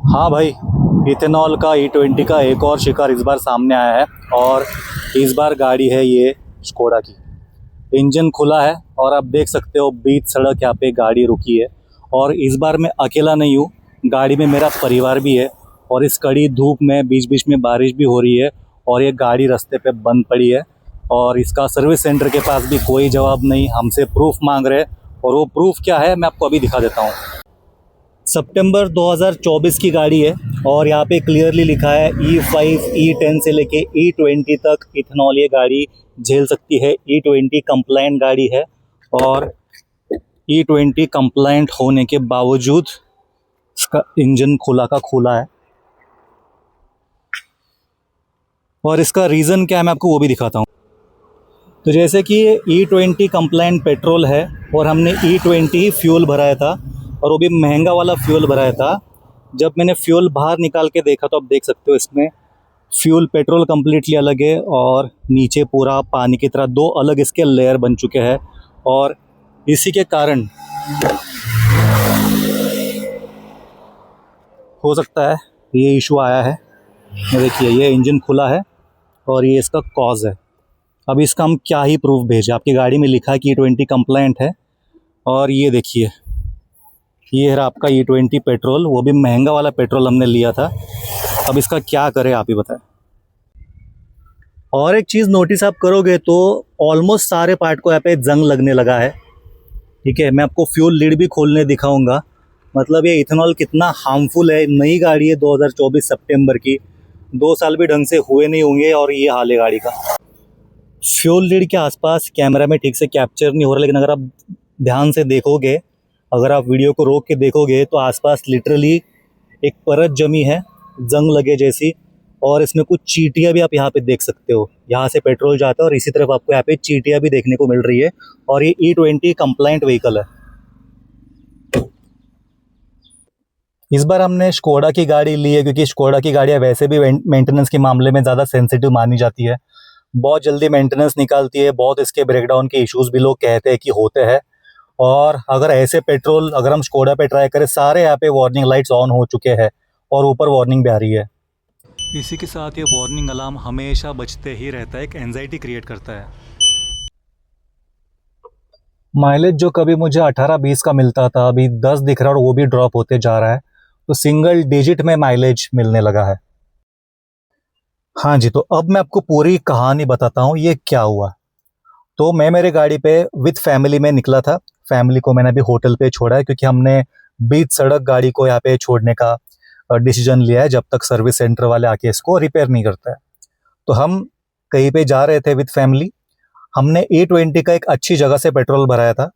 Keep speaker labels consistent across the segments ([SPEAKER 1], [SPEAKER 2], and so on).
[SPEAKER 1] हाँ भाई, इथेनॉल का E20 का एक और शिकार इस बार सामने आया है। और इस बार गाड़ी है ये स्कोडा की। इंजन खुला है और आप देख सकते हो बीच सड़क यहाँ पे गाड़ी रुकी है। और इस बार मैं अकेला नहीं हूँ, गाड़ी में मेरा परिवार भी है। और इस कड़ी धूप में बीच बीच में बारिश भी हो रही है और ये गाड़ी रास्ते पे बंद पड़ी है। और इसका सर्विस सेंटर के पास भी कोई जवाब नहीं, हमसे प्रूफ मांग रहे हैं। और वो प्रूफ क्या है मैं आपको अभी दिखा देता हूँ। सितंबर 2024 की गाड़ी है और यहाँ पे क्लियरली लिखा है E5 E10 से लेके E20 तक इथेनॉल ये गाड़ी झेल सकती है। E20 कंप्लाइंट गाड़ी है और E20 कंप्लाइंट होने के बावजूद इसका इंजन खुला का खुला है। और इसका रीज़न क्या है मैं आपको वो भी दिखाता हूँ। तो जैसे कि ये E20 कंप्लाइंट पेट्रोल है और हमने E20 फ्यूल भराया था और वो भी महंगा वाला फ्यूल भराया था। जब मैंने फ्यूल बाहर निकाल के देखा तो आप देख सकते हो इसमें फ्यूल पेट्रोल कम्प्लीटली अलग है और नीचे पूरा पानी की तरह दो अलग इसके लेयर बन चुके हैं। और इसी के कारण हो सकता है ये इशू आया है। ये देखिए ये इंजन खुला है और ये इसका कॉज है। अब इसका हम क्या ही प्रूफ भेजें, आपकी गाड़ी में लिखा है कि E20 कंप्लाइंट है। और ये देखिए ये है आपका E20 पेट्रोल, वो भी महंगा वाला पेट्रोल हमने लिया था। अब इसका क्या करें आप ही बताएं। और एक चीज़ नोटिस आप करोगे तो ऑलमोस्ट सारे पार्ट को यहाँ पे जंग लगने लगा है। ठीक है, मैं आपको फ्यूल लीड भी खोलने दिखाऊंगा। मतलब ये इथेनॉल कितना हार्मफुल है। नई गाड़ी है 2024 सितंबर की, 2 साल भी ढंग से हुए नहीं होंगे और ये हाल है गाड़ी का। फ्यूल लीड के आसपास कैमरा में ठीक से कैप्चर नहीं हो रहा, लेकिन अगर आप ध्यान से देखोगे, अगर आप वीडियो को रोक के देखोगे तो आसपास लिटरली एक परत जमी है जंग लगे जैसी। और इसमें कुछ चींटियाँ भी आप यहाँ पे देख सकते हो। यहाँ से पेट्रोल जाता है और इसी तरफ आपको यहाँ पे चींटियाँ भी देखने को मिल रही है। और ये E20 कंप्लाइंट व्हीकल है। इस बार हमने स्कोडा की गाड़ी ली है क्योंकि स्कोडा की गाड़ियाँ वैसे भी मेंटेनेंस के मामले में ज़्यादा सेंसिटिव मानी जाती है। बहुत जल्दी मेंटेनेंस निकालती है, बहुत इसके ब्रेकडाउन के इश्यूज़ भी लोग कहते हैं कि होते हैं। और अगर ऐसे पेट्रोल अगर हम स्कोडा पे ट्राई करें, सारे यहाँ पे वार्निंग लाइट्स ऑन हो चुके हैं और ऊपर वार्निंग भी आ रही है। इसी के साथ ये वार्निंग अलार्म हमेशा बजते ही रहता है, एक एंजाइटी क्रिएट करता है। माइलेज जो कभी मुझे 18-20 का मिलता था, अभी 10 दिख रहा है और वो भी ड्रॉप होते जा रहा है। तो सिंगल डिजिट में माइलेज मिलने लगा है। हाँ जी, तो अब मैं आपको पूरी कहानी बताता हूँ ये क्या हुआ। तो मैं मेरे गाड़ी पे विथ फैमिली में निकला था। फैमिली को मैंने अभी होटल पे छोड़ा है क्योंकि हमने बीच सड़क गाड़ी को यहाँ पे छोड़ने का डिसीजन लिया है जब तक सर्विस सेंटर वाले आके इसको रिपेयर नहीं करता है। तो हम कहीं पे जा रहे थे विथ फैमिली। हमने E20 का एक अच्छी जगह से पेट्रोल भराया था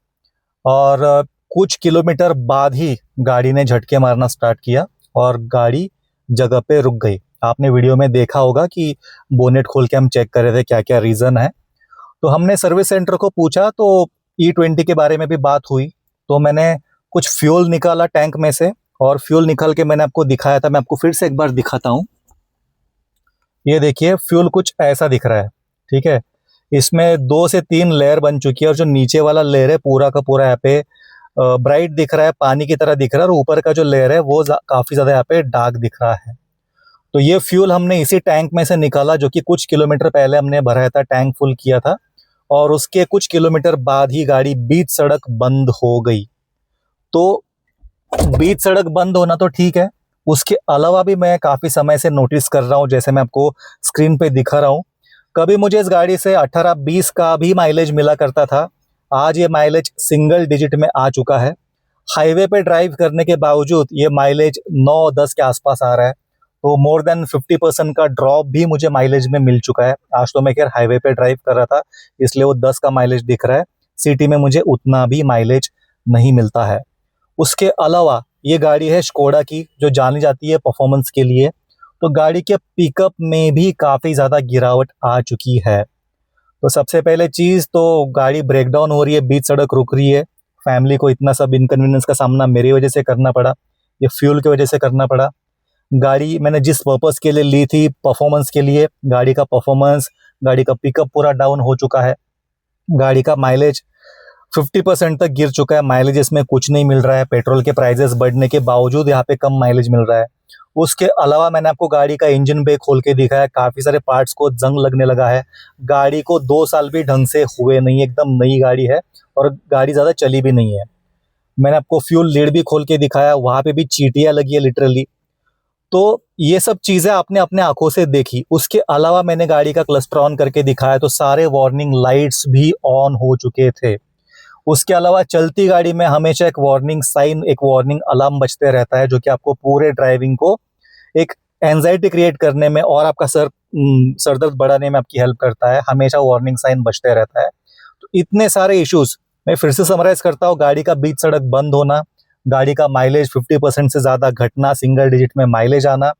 [SPEAKER 1] और कुछ किलोमीटर बाद ही गाड़ी ने झटके मारना स्टार्ट किया और गाड़ी जगह पे रुक गई। आपने वीडियो में देखा होगा कि बोनेट खोल के हम चेक कर रहे थे क्या क्या रीज़न है। तो हमने सर्विस सेंटर को पूछा तो E20 के बारे में भी बात हुई। तो मैंने कुछ फ्यूल निकाला टैंक में से और फ्यूल निकाल के मैंने आपको दिखाया था। मैं आपको फिर से एक बार दिखाता हूँ। ये देखिए फ्यूल कुछ ऐसा दिख रहा है। ठीक है, इसमें 2 से 3 लेयर बन चुकी है और जो नीचे वाला लेयर है पूरा का पूरा यहाँ पे ब्राइट दिख रहा है, पानी की तरह दिख रहा है। और ऊपर का जो लेयर है वो काफ़ी ज़्यादा यहाँ पे डार्क दिख रहा है। तो ये फ्यूल हमने इसी टैंक में से निकाला जो कि कुछ किलोमीटर पहले हमने भराया था, टैंक फुल किया था। और उसके कुछ किलोमीटर बाद ही गाड़ी बीच सड़क बंद हो गई। तो बीच सड़क बंद होना तो ठीक है, उसके अलावा भी मैं काफ़ी समय से नोटिस कर रहा हूँ, जैसे मैं आपको स्क्रीन पे दिखा रहा हूँ। कभी मुझे इस गाड़ी से 18-20 का भी माइलेज मिला करता था, आज ये माइलेज सिंगल डिजिट में आ चुका है। हाईवे पे ड्राइव करने के बावजूद ये माइलेज 9-10 के आसपास आ रहा है। तो मोर देन 50% का ड्रॉप भी मुझे माइलेज में मिल चुका है। आज तो मैं खैर हाईवे पे ड्राइव कर रहा था इसलिए वो 10 का माइलेज दिख रहा है। सिटी में मुझे उतना भी माइलेज नहीं मिलता है। उसके अलावा ये गाड़ी है स्कोडा की जो जानी जाती है परफॉर्मेंस के लिए। तो गाड़ी के पिकअप में भी काफ़ी ज़्यादा गिरावट आ चुकी है। तो सबसे पहले चीज़ तो गाड़ी ब्रेकडाउन हो रही है, बीच सड़क रुक रही है। फैमिली को इतना सब इनकन्वीनियंस का सामना मेरी वजह से करना पड़ा, ये फ्यूल की वजह से करना पड़ा। गाड़ी मैंने जिस पर्पस के लिए ली थी परफॉर्मेंस के लिए, गाड़ी का परफॉर्मेंस, गाड़ी का पिकअप पूरा डाउन हो चुका है। गाड़ी का माइलेज 50% तक गिर चुका है। माइलेज इसमें कुछ नहीं मिल रहा है। पेट्रोल के प्राइजेस बढ़ने के बावजूद यहाँ पे कम माइलेज मिल रहा है। उसके अलावा मैंने आपको गाड़ी का इंजन बे खोल के दिखाया, काफ़ी सारे पार्ट्स को जंग लगने लगा है। गाड़ी को 2 साल भी ढंग से हुए नहीं, एकदम नई गाड़ी है और गाड़ी ज़्यादा चली भी नहीं है। मैंने आपको फ्यूल लीड भी खोल के दिखाया, वहाँ पे भी चींटियाँ लगी है लिटरली। तो ये सब चीज़ें आपने अपने आँखों से देखी। उसके अलावा मैंने गाड़ी का क्लस्टर ऑन करके दिखाया तो सारे वार्निंग लाइट्स भी ऑन हो चुके थे। उसके अलावा चलती गाड़ी में हमेशा एक वार्निंग साइन, एक वार्निंग अलार्म बजते रहता है, जो कि आपको पूरे ड्राइविंग को एक एंजाइटी क्रिएट करने में और आपका सर दर्द बढ़ाने में आपकी हेल्प करता है। हमेशा वार्निंग साइन बजते रहता है। तो इतने सारे इश्यूज मैं फिर से समराइज करता हूँ। गाड़ी का बीच सड़क बंद होना, गाड़ी का माइलेज 50% से ज़्यादा घटना, सिंगल डिजिट में माइलेज आना,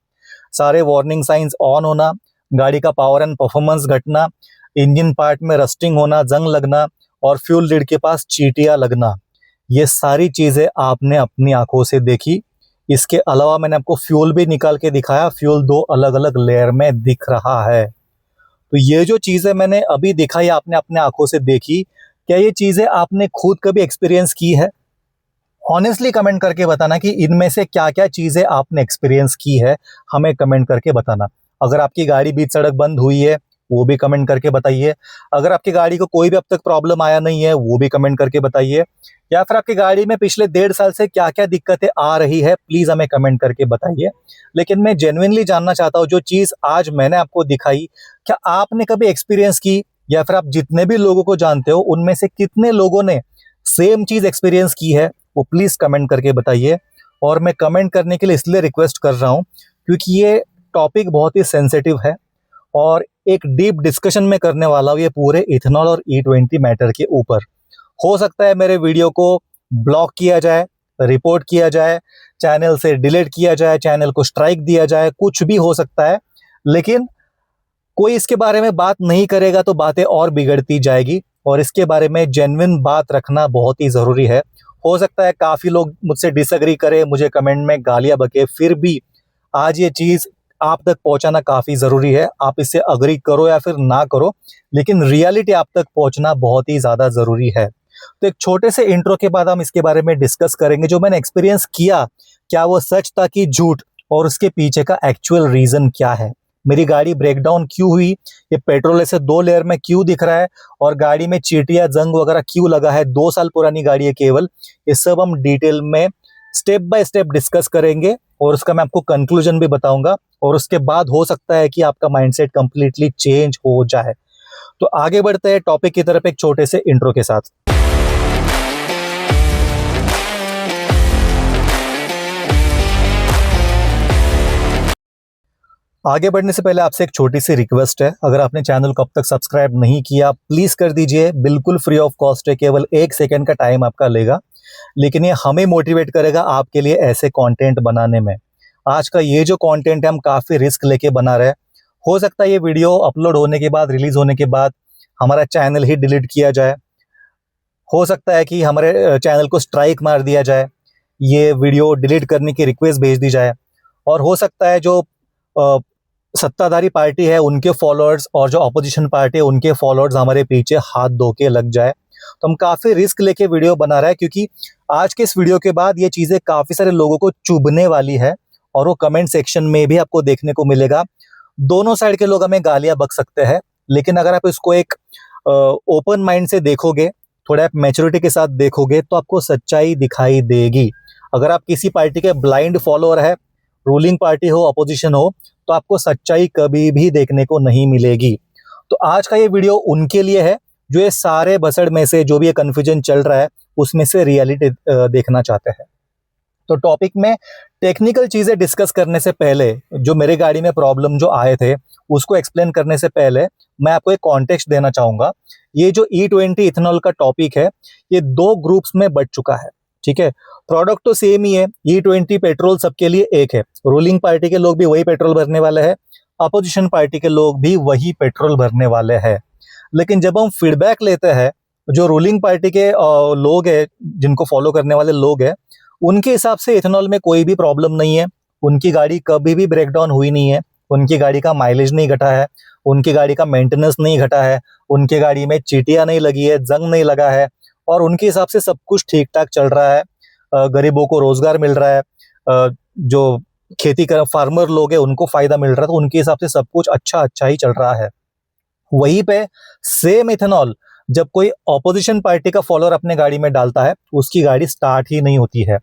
[SPEAKER 1] सारे वार्निंग साइंस ऑन होना, गाड़ी का पावर एंड परफॉर्मेंस घटना, इंजन पार्ट में रस्टिंग होना, जंग लगना और फ्यूल लीड के पास चींटियाँ लगना, ये सारी चीज़ें आपने अपनी आंखों से देखी। इसके अलावा मैंने आपको फ्यूल भी निकाल के दिखाया। फ्यूल 2 अलग अलग लेयर में दिख रहा है। तो ये जो चीज़ें मैंने अभी दिखाई, आपने अपने आंखों से देखी, क्या ये चीज़ें आपने खुद कभी एक्सपीरियंस की है? ऑनेस्टली कमेंट करके बताना कि इनमें से क्या-क्या चीज़ें आपने एक्सपीरियंस की है, हमें कमेंट करके बताना। अगर आपकी गाड़ी बीच सड़क बंद हुई है, वो भी कमेंट करके बताइए। अगर आपकी गाड़ी को कोई भी अब तक प्रॉब्लम आया नहीं है, वो भी कमेंट करके बताइए। या फिर आपकी गाड़ी में पिछले 1.5 साल से क्या-क्या दिक्कतें आ रही है, प्लीज़ हमें कमेंट करके बताइए। लेकिन मैं जेन्युइनली जानना चाहता हूँ, जो चीज़ आज मैंने आपको दिखाई, क्या आपने कभी एक्सपीरियंस की? या फिर आप जितने भी लोगों को जानते हो, उनमें से कितने लोगों ने सेम चीज़ एक्सपीरियंस की है? वो प्लीज़ कमेंट करके बताइए। और मैं कमेंट करने के लिए इसलिए रिक्वेस्ट कर रहा हूँ क्योंकि ये टॉपिक बहुत ही सेंसिटिव है और एक डीप डिस्कशन में करने वाला हूँ ये पूरे इथेनॉल और E20 मैटर के ऊपर। हो सकता है मेरे वीडियो को ब्लॉक किया जाए, रिपोर्ट किया जाए, चैनल से डिलीट किया जाए, चैनल को स्ट्राइक दिया जाए, कुछ भी हो सकता है। लेकिन कोई इसके बारे में बात नहीं करेगा तो बातें और बिगड़ती जाएगी और इसके बारे में जेन्युइन बात रखना बहुत ही ज़रूरी है। हो सकता है काफ़ी लोग मुझसे डिसएग्री करें, मुझे कमेंट में गालियाँ बकें, फिर भी आज ये चीज़ आप तक पहुंचाना काफ़ी ज़रूरी है। आप इससे अग्री करो या फिर ना करो, लेकिन रियलिटी आप तक पहुंचना बहुत ही ज़्यादा ज़रूरी है। तो एक छोटे से इंट्रो के बाद हम इसके बारे में डिस्कस करेंगे। जो मैंने एक्सपीरियंस किया, क्या वो सच था कि झूठ, और उसके पीछे का एक्चुअल रीज़न क्या है। मेरी गाड़ी ब्रेकडाउन क्यों हुई, ये पेट्रोल ऐसे 2 लेयर में क्यों दिख रहा है और गाड़ी में चींटियाँ, जंग वगैरह क्यों लगा है, 2 साल पुरानी गाड़ी है केवल। ये सब हम डिटेल में स्टेप बाय स्टेप डिस्कस करेंगे और उसका मैं आपको कंक्लूजन भी बताऊंगा और उसके बाद हो सकता है कि आपका माइंडसेट कंप्लीटली चेंज हो जाए। तो आगे बढ़ते हैं टॉपिक की तरफ एक छोटे से इंट्रो के साथ। आगे बढ़ने से पहले आपसे एक छोटी सी रिक्वेस्ट है, अगर आपने चैनल को अब तक सब्सक्राइब नहीं किया प्लीज़ कर दीजिए, बिल्कुल फ्री ऑफ कॉस्ट है, केवल 1 सेकंड का टाइम आपका लेगा, लेकिन ये हमें मोटिवेट करेगा आपके लिए ऐसे कंटेंट बनाने में। आज का ये जो कंटेंट है हम काफ़ी रिस्क लेके बना रहे हैं। हो सकता है ये वीडियो अपलोड होने के बाद, रिलीज़ होने के बाद हमारा चैनल ही डिलीट किया जाए। हो सकता है कि हमारे चैनल को स्ट्राइक मार दिया जाए, ये वीडियो डिलीट करने की रिक्वेस्ट भेज दी जाए। और हो सकता है जो सत्ताधारी पार्टी है उनके फॉलोअर्स और जो अपोजिशन पार्टी है उनके फॉलोअर्स हमारे पीछे हाथ धो के लग जाए। तो हम काफ़ी रिस्क लेके वीडियो बना रहे हैं क्योंकि आज के इस वीडियो के बाद ये चीज़ें काफ़ी सारे लोगों को चुभने वाली है और वो कमेंट सेक्शन में भी आपको देखने को मिलेगा। दोनों साइड के लोग हमें गालियाँ बक सकते हैं, लेकिन अगर आप इसको एक ओपन माइंड से देखोगे, थोड़ा आप मैच्योरिटी के साथ देखोगे तो आपको सच्चाई दिखाई देगी। अगर आप किसी पार्टी के ब्लाइंड फॉलोअर है, रूलिंग पार्टी हो, अपोजिशन हो, तो आपको सच्चाई कभी भी देखने को नहीं मिलेगी। तो आज का ये वीडियो उनके लिए है जो ये सारे बसड़ में से, जो भी ये कन्फ्यूजन चल रहा है उसमें से रियलिटी देखना चाहते हैं। तो टॉपिक में टेक्निकल चीज़ें डिस्कस करने से पहले, जो मेरे गाड़ी में प्रॉब्लम जो आए थे उसको एक्सप्लेन करने से पहले मैं आपको एक कॉन्टेक्स्ट देना चाहूँगा। ये जो E20 इथेनॉल का टॉपिक है ये 2 ग्रुप्स में बट चुका है, ठीक है। प्रोडक्ट तो सेम ही है, E20 पेट्रोल सबके लिए एक है। रूलिंग पार्टी के लोग भी वही पेट्रोल भरने वाले हैं, अपोजिशन पार्टी के लोग भी वही पेट्रोल भरने वाले हैं। लेकिन जब हम फीडबैक लेते हैं, जो रूलिंग पार्टी के लोग हैं, जिनको फॉलो करने वाले लोग हैं, उनके हिसाब से इथेनॉल में कोई भी प्रॉब्लम नहीं है। उनकी गाड़ी कभी भी ब्रेकडाउन हुई नहीं है, उनकी गाड़ी का माइलेज नहीं घटा है, उनकी गाड़ी का मेंटेनेंस नहीं घटा है, उनकी गाड़ी में चींटियाँ नहीं लगी है, जंग नहीं लगा है और उनके हिसाब से सब कुछ ठीक ठाक चल रहा है। गरीबों को रोजगार मिल रहा है, जो खेती कर फार्मर लोग हैं उनको फायदा मिल रहा है, तो उनके हिसाब से सब कुछ अच्छा अच्छा ही चल रहा है। वहीं पे सेम इथेनॉल जब कोई ऑपोजिशन पार्टी का फॉलोअर अपने गाड़ी में डालता है, उसकी गाड़ी स्टार्ट ही नहीं होती है,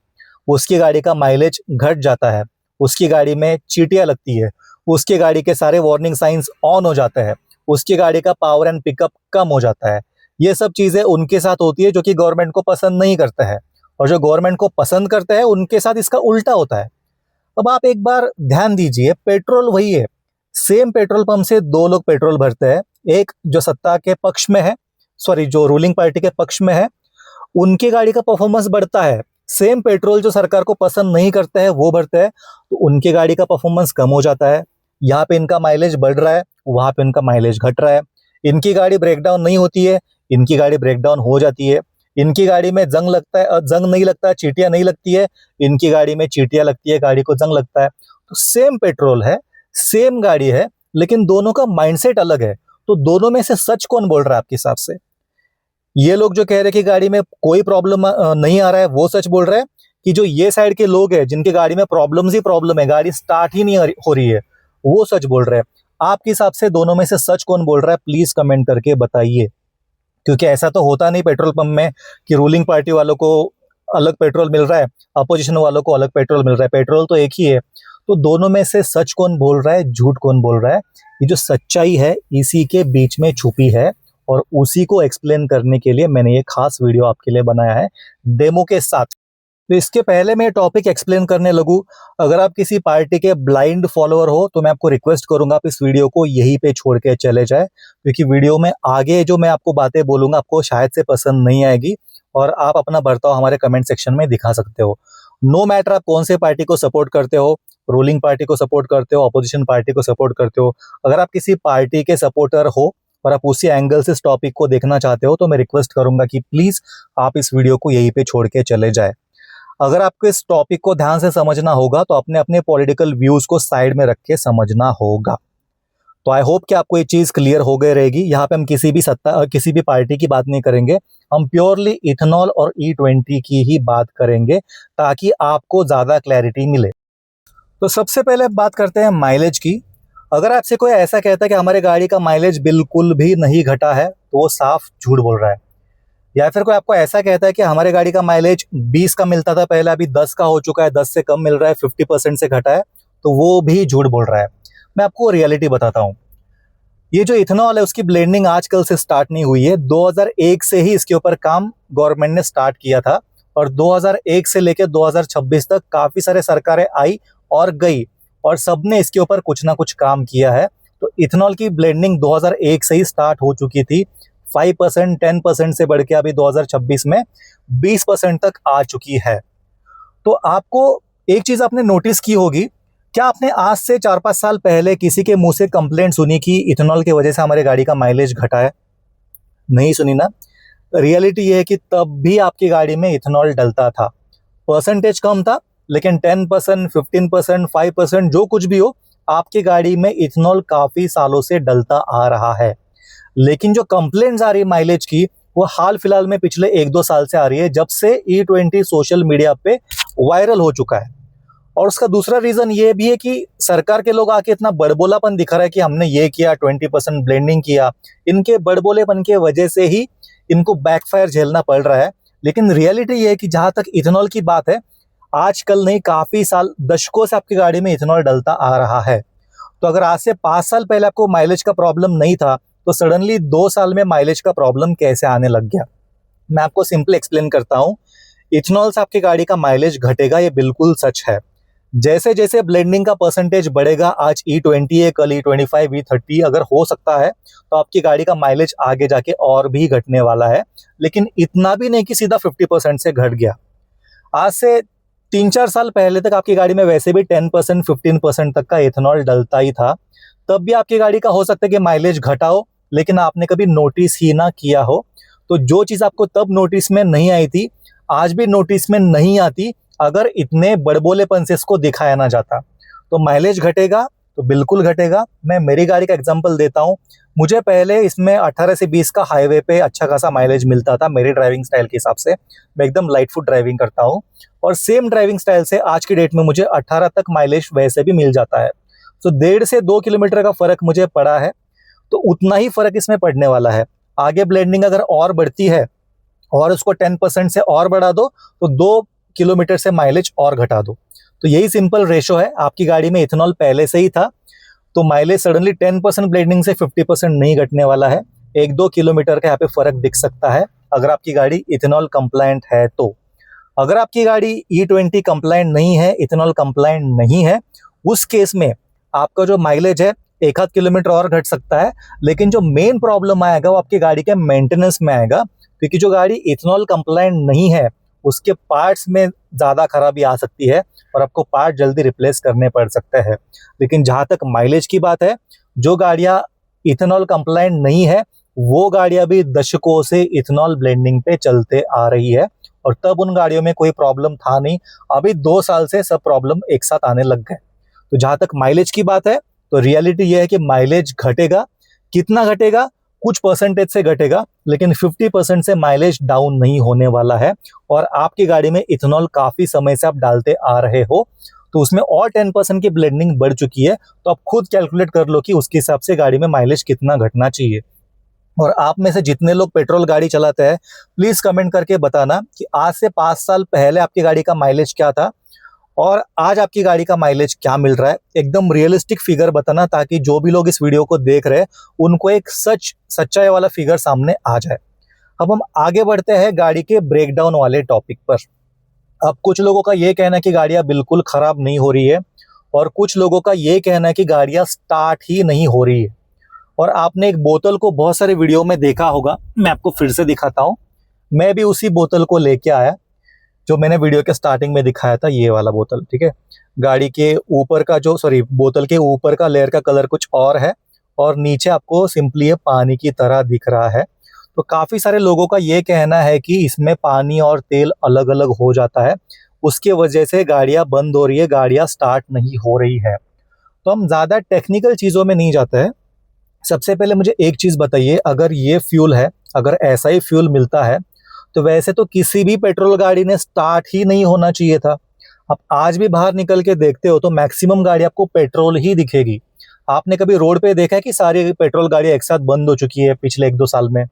[SPEAKER 1] उसकी गाड़ी का माइलेज घट जाता है, उसकी गाड़ी में चींटियां लगती है, उसकी गाड़ी के सारे वार्निंग साइंस ऑन हो जाते हैं, उसकी गाड़ी का पावर एंड पिकअप कम हो जाता है। ये सब चीजें उनके साथ होती है जो कि गवर्नमेंट को पसंद नहीं करता है, और जो गवर्नमेंट को पसंद करते हैं उनके साथ इसका उल्टा होता है। अब आप एक बार ध्यान दीजिए, पेट्रोल वही है, सेम पेट्रोल पंप से दो लोग पेट्रोल भरते हैं, एक जो सत्ता के पक्ष में है, सॉरी जो रूलिंग पार्टी के पक्ष में है, उनकी गाड़ी का परफॉर्मेंस बढ़ता है। सेम पेट्रोल जो सरकार को पसंद नहीं करते हैं वो भरते हैं, तो उनकी गाड़ी का परफॉर्मेंस कम हो जाता है। यहाँ पे इनका माइलेज बढ़ रहा है, वहां पे इनका माइलेज घट रहा है। इनकी गाड़ी ब्रेकडाउन नहीं होती है, इनकी गाड़ी ब्रेकडाउन हो जाती है। इनकी गाड़ी में जंग लगता है, जंग नहीं लगता है, चींटियां नहीं लगती है, इनकी गाड़ी में चींटियां लगती है, गाड़ी को जंग लगता है। तो सेम पेट्रोल है, सेम गाड़ी है, लेकिन दोनों का माइंडसेट अलग है। तो दोनों में से सच कौन बोल रहा है आपके हिसाब से? ये लोग जो कह रहे हैं कि गाड़ी में कोई प्रॉब्लम नहीं आ रहा है, वो सच बोल रहे हैं, कि जो ये साइड के लोग हैं जिनकी गाड़ी में प्रॉब्लम्स ही प्रॉब्लम है, गाड़ी स्टार्ट ही नहीं हो रही है, वो सच बोल रहे हैं? आपके हिसाब से दोनों में से सच कौन बोल रहा है, प्लीज कमेंट करके बताइए। क्योंकि ऐसा तो होता नहीं पेट्रोल पंप में कि रूलिंग पार्टी वालों को अलग पेट्रोल मिल रहा है, अपोजिशन वालों को अलग पेट्रोल मिल रहा है, पेट्रोल तो एक ही है। तो दोनों में से सच कौन बोल रहा है, झूठ कौन बोल रहा है? ये जो सच्चाई है इसी के बीच में छुपी है, और उसी को एक्सप्लेन करने के लिए मैंने ये खास वीडियो आपके लिए बनाया है डेमो के साथ। तो इसके पहले मैं टॉपिक एक्सप्लेन करने लगूं, अगर आप किसी पार्टी के ब्लाइंड फॉलोअर हो तो मैं आपको रिक्वेस्ट करूंगा आप इस वीडियो को यहीं पे छोड़ के चले जाए, क्योंकि वीडियो में आगे जो मैं आपको बातें बोलूंगा आपको शायद से पसंद नहीं आएगी, और आप अपना बर्ताव हमारे कमेंट सेक्शन में दिखा सकते हो। नो मैटर आप कौन से पार्टी को सपोर्ट करते हो, रूलिंग पार्टी को सपोर्ट करते हो, अपोजिशन पार्टी को सपोर्ट करते हो, अगर आप किसी पार्टी के सपोर्टर हो और आप उसी एंगल से इस टॉपिक को देखना चाहते हो, तो मैं रिक्वेस्ट करूंगा कि प्लीज आप इस वीडियो को यहीं पे छोड़ के चले जाए। अगर आपको इस टॉपिक को ध्यान से समझना होगा तो अपने अपने पॉलिटिकल व्यूज को साइड में रख के समझना होगा। तो आई होप कि आपको ये चीज क्लियर हो गई रहेगी। यहाँ पे हम किसी भी पार्टी की बात नहीं करेंगे, हम प्योरली इथेनॉल और E20 की ही बात करेंगे, ताकि आपको ज्यादा क्लैरिटी मिले। तो सबसे पहले बात करते हैं माइलेज की। अगर आपसे कोई ऐसा कहता है कि हमारे गाड़ी का माइलेज बिल्कुल भी नहीं घटा है, तो वो साफ झूठ बोल रहा है। या फिर कोई आपको ऐसा कहता है कि हमारे गाड़ी का माइलेज 20 का मिलता था पहले, अभी 10 का हो चुका है, 10 से कम मिल रहा है, 50% से घटा है, तो वो भी झूठ बोल रहा है। मैं आपको रियलिटी बताता हूँ। ये जो इथेनॉल है उसकी ब्लेंडिंग आजकल से स्टार्ट नहीं हुई है, 2001 से ही इसके ऊपर काम गवर्नमेंट ने स्टार्ट किया था, और 2001 से लेकर 2026 तक काफी सारे सरकारें आई और गई, और सबने इसके ऊपर कुछ ना कुछ काम किया है। तो इथेनॉल की ब्लेंडिंग 2001 से ही स्टार्ट हो चुकी थी, 5% 10% से बढ़ के अभी 2026 में 20% तक आ चुकी है। तो आपको एक चीज आपने नोटिस की होगी, क्या आपने आज से 4-5 साल पहले किसी के मुंह से कंप्लेंट सुनी कि इथेनॉल की वजह से हमारे गाड़ी का माइलेज घटा है? नहीं सुनी ना। रियलिटी ये है कि तब भी आपकी गाड़ी में इथेनॉल डलता था, परसेंटेज कम था, लेकिन 10%, 15%, 5% जो कुछ भी हो, आपकी गाड़ी में इथेनॉल काफी सालों से डलता आ रहा है। लेकिन जो कंप्लेंट्स आ रही है माइलेज की, वो हाल फिलहाल में पिछले 1-2 साल से आ रही है, जब से E20 सोशल मीडिया पे वायरल हो चुका है। और उसका दूसरा रीजन ये भी है कि सरकार के लोग आके इतना बड़बोलापन दिखा रहा है कि हमने ये किया, 20% ब्लेंडिंग किया। इनके बड़बोलेपन के वजह से ही इनको बैकफायर झेलना पड़ रहा है। लेकिन रियलिटी ये है कि जहां तक इथेनॉल की बात है, आजकल नहीं, काफी साल, दशकों से आपकी गाड़ी में इथेनॉल डलता आ रहा है। तो अगर आज से 5 साल पहले आपको माइलेज का प्रॉब्लम नहीं था, तो सडनली 2 साल में माइलेज का प्रॉब्लम कैसे आने लग गया? मैं आपको सिंपल एक्सप्लेन करता हूं। इथेनॉल से आपकी गाड़ी का माइलेज घटेगा, ये बिल्कुल सच है। जैसे जैसे ब्लेंडिंग का परसेंटेज बढ़ेगा, आज E20 है, कल E25, E30 अगर हो सकता है, तो आपकी गाड़ी का माइलेज आगे जाके और भी घटने वाला है। लेकिन इतना भी नहीं कि सीधा 50% से घट गया। आज से 3-4 साल पहले तक आपकी गाड़ी में वैसे भी 10%, 15% तक का इथेनॉल डलता ही था। तब भी आपकी गाड़ी का हो सकता है कि माइलेज घटा हो, लेकिन आपने कभी नोटिस ही ना किया हो। तो जो चीज आपको तब नोटिस में नहीं आई थी, आज भी नोटिस में नहीं आती, अगर इतने बड़बोलेपन से इसको दिखाया ना जाता। तो माइलेज घटेगा, तो बिल्कुल घटेगा। मैं मेरी गाड़ी का एग्जांपल देता हूँ। मुझे पहले इसमें 18 से 20 का हाईवे पे अच्छा खासा माइलेज मिलता था मेरे ड्राइविंग स्टाइल के हिसाब से। मैं एकदम लाइट फुट ड्राइविंग करता हूँ और सेम ड्राइविंग स्टाइल से आज की डेट में मुझे 18 तक माइलेज वैसे भी मिल जाता है। तो 1.5 से 2 किलोमीटर का फर्क मुझे पड़ा है, तो उतना ही फर्क इसमें पड़ने वाला है। आगे ब्लेंडिंग अगर और बढ़ती है और उसको 10% से और बढ़ा दो तो 2 किलोमीटर से माइलेज और घटा दो। तो यही सिंपल रेशो है। आपकी गाड़ी में इथेनॉल पहले से ही था तो माइलेज सडनली 10% ब्लेंडिंग से 50% नहीं घटने वाला है। 1-2 किलोमीटर का यहाँ पे फर्क दिख सकता है अगर आपकी गाड़ी इथेनॉल कंप्लायंट है तो। अगर आपकी गाड़ी E20 कंप्लायंट नहीं है, इथेनॉल कंप्लायंट नहीं है, उस केस में आपका जो माइलेज है 1-8 किलोमीटर और घट सकता है। लेकिन जो मेन प्रॉब्लम आएगा वो आपकी गाड़ी के मेंटेनेंस में आएगा, क्योंकि जो गाड़ी इथेनॉल कंप्लायंट नहीं है उसके पार्ट्स में ज़्यादा खराबी आ सकती है और आपको पार्ट जल्दी रिप्लेस करने पड़ सकते हैं। लेकिन जहाँ तक माइलेज की बात है, जो गाड़ियाँ इथेनॉल कंप्लायंट नहीं है वो गाड़ियाँ भी दशकों से इथेनॉल ब्लेंडिंग पे चलते आ रही है और तब उन गाड़ियों में कोई प्रॉब्लम था नहीं। अभी 2 साल से सब प्रॉब्लम एक साथ आने लग गए। तो जहाँ तक माइलेज की बात है तो रियलिटी ये है कि माइलेज घटेगा। कितना घटेगा? कुछ परसेंटेज से घटेगा, लेकिन 50% से माइलेज डाउन नहीं होने वाला है। और आपकी गाड़ी में इथेनॉल काफ़ी समय से आप डालते आ रहे हो तो उसमें और 10% की ब्लेंडिंग बढ़ चुकी है। तो आप खुद कैलकुलेट कर लो कि उसके हिसाब से गाड़ी में माइलेज कितना घटना चाहिए। और आप में से जितने लोग पेट्रोल गाड़ी चलाते हैं प्लीज़ कमेंट करके बताना कि आज से 5 साल पहले आपकी गाड़ी का माइलेज क्या था और आज आपकी गाड़ी का माइलेज क्या मिल रहा है। एकदम रियलिस्टिक फिगर बताना, ताकि जो भी लोग इस वीडियो को देख रहे हैं उनको एक सच्चाई वाला फिगर सामने आ जाए। अब हम आगे बढ़ते हैं गाड़ी के ब्रेकडाउन वाले टॉपिक पर। अब कुछ लोगों का ये कहना है कि गाड़ियाँ बिल्कुल ख़राब नहीं हो रही है और कुछ लोगों का ये कहना है कि गाड़ियाँ स्टार्ट ही नहीं हो रही है। और आपने एक बोतल को बहुत सारे वीडियो में देखा होगा, मैं आपको फिर से दिखाता हूँ। मैं भी उसी बोतल को लेके आया जो मैंने वीडियो के स्टार्टिंग में दिखाया था, ये वाला बोतल, ठीक है। गाड़ी के ऊपर का बोतल के ऊपर का लेयर का कलर कुछ और है और नीचे आपको सिंपली ये पानी की तरह दिख रहा है। तो काफ़ी सारे लोगों का ये कहना है कि इसमें पानी और तेल अलग अलग हो जाता है, उसके वजह से गाड़ियाँ बंद हो रही है, गाड़ियाँ स्टार्ट नहीं हो रही है। तो हम ज़्यादा टेक्निकल चीज़ों में नहीं जाते हैं। सबसे पहले मुझे एक चीज़ बताइए, अगर ये फ्यूल है, अगर ऐसा ही फ्यूल मिलता है तो वैसे तो किसी भी पेट्रोल गाड़ी ने स्टार्ट ही नहीं होना चाहिए था। आप आज भी बाहर निकल के देखते हो तो मैक्सिमम गाड़ी आपको पेट्रोल ही दिखेगी। आपने कभी रोड पे देखा है कि सारी पेट्रोल गाड़ियाँ एक साथ बंद हो चुकी है पिछले 1-2 साल में?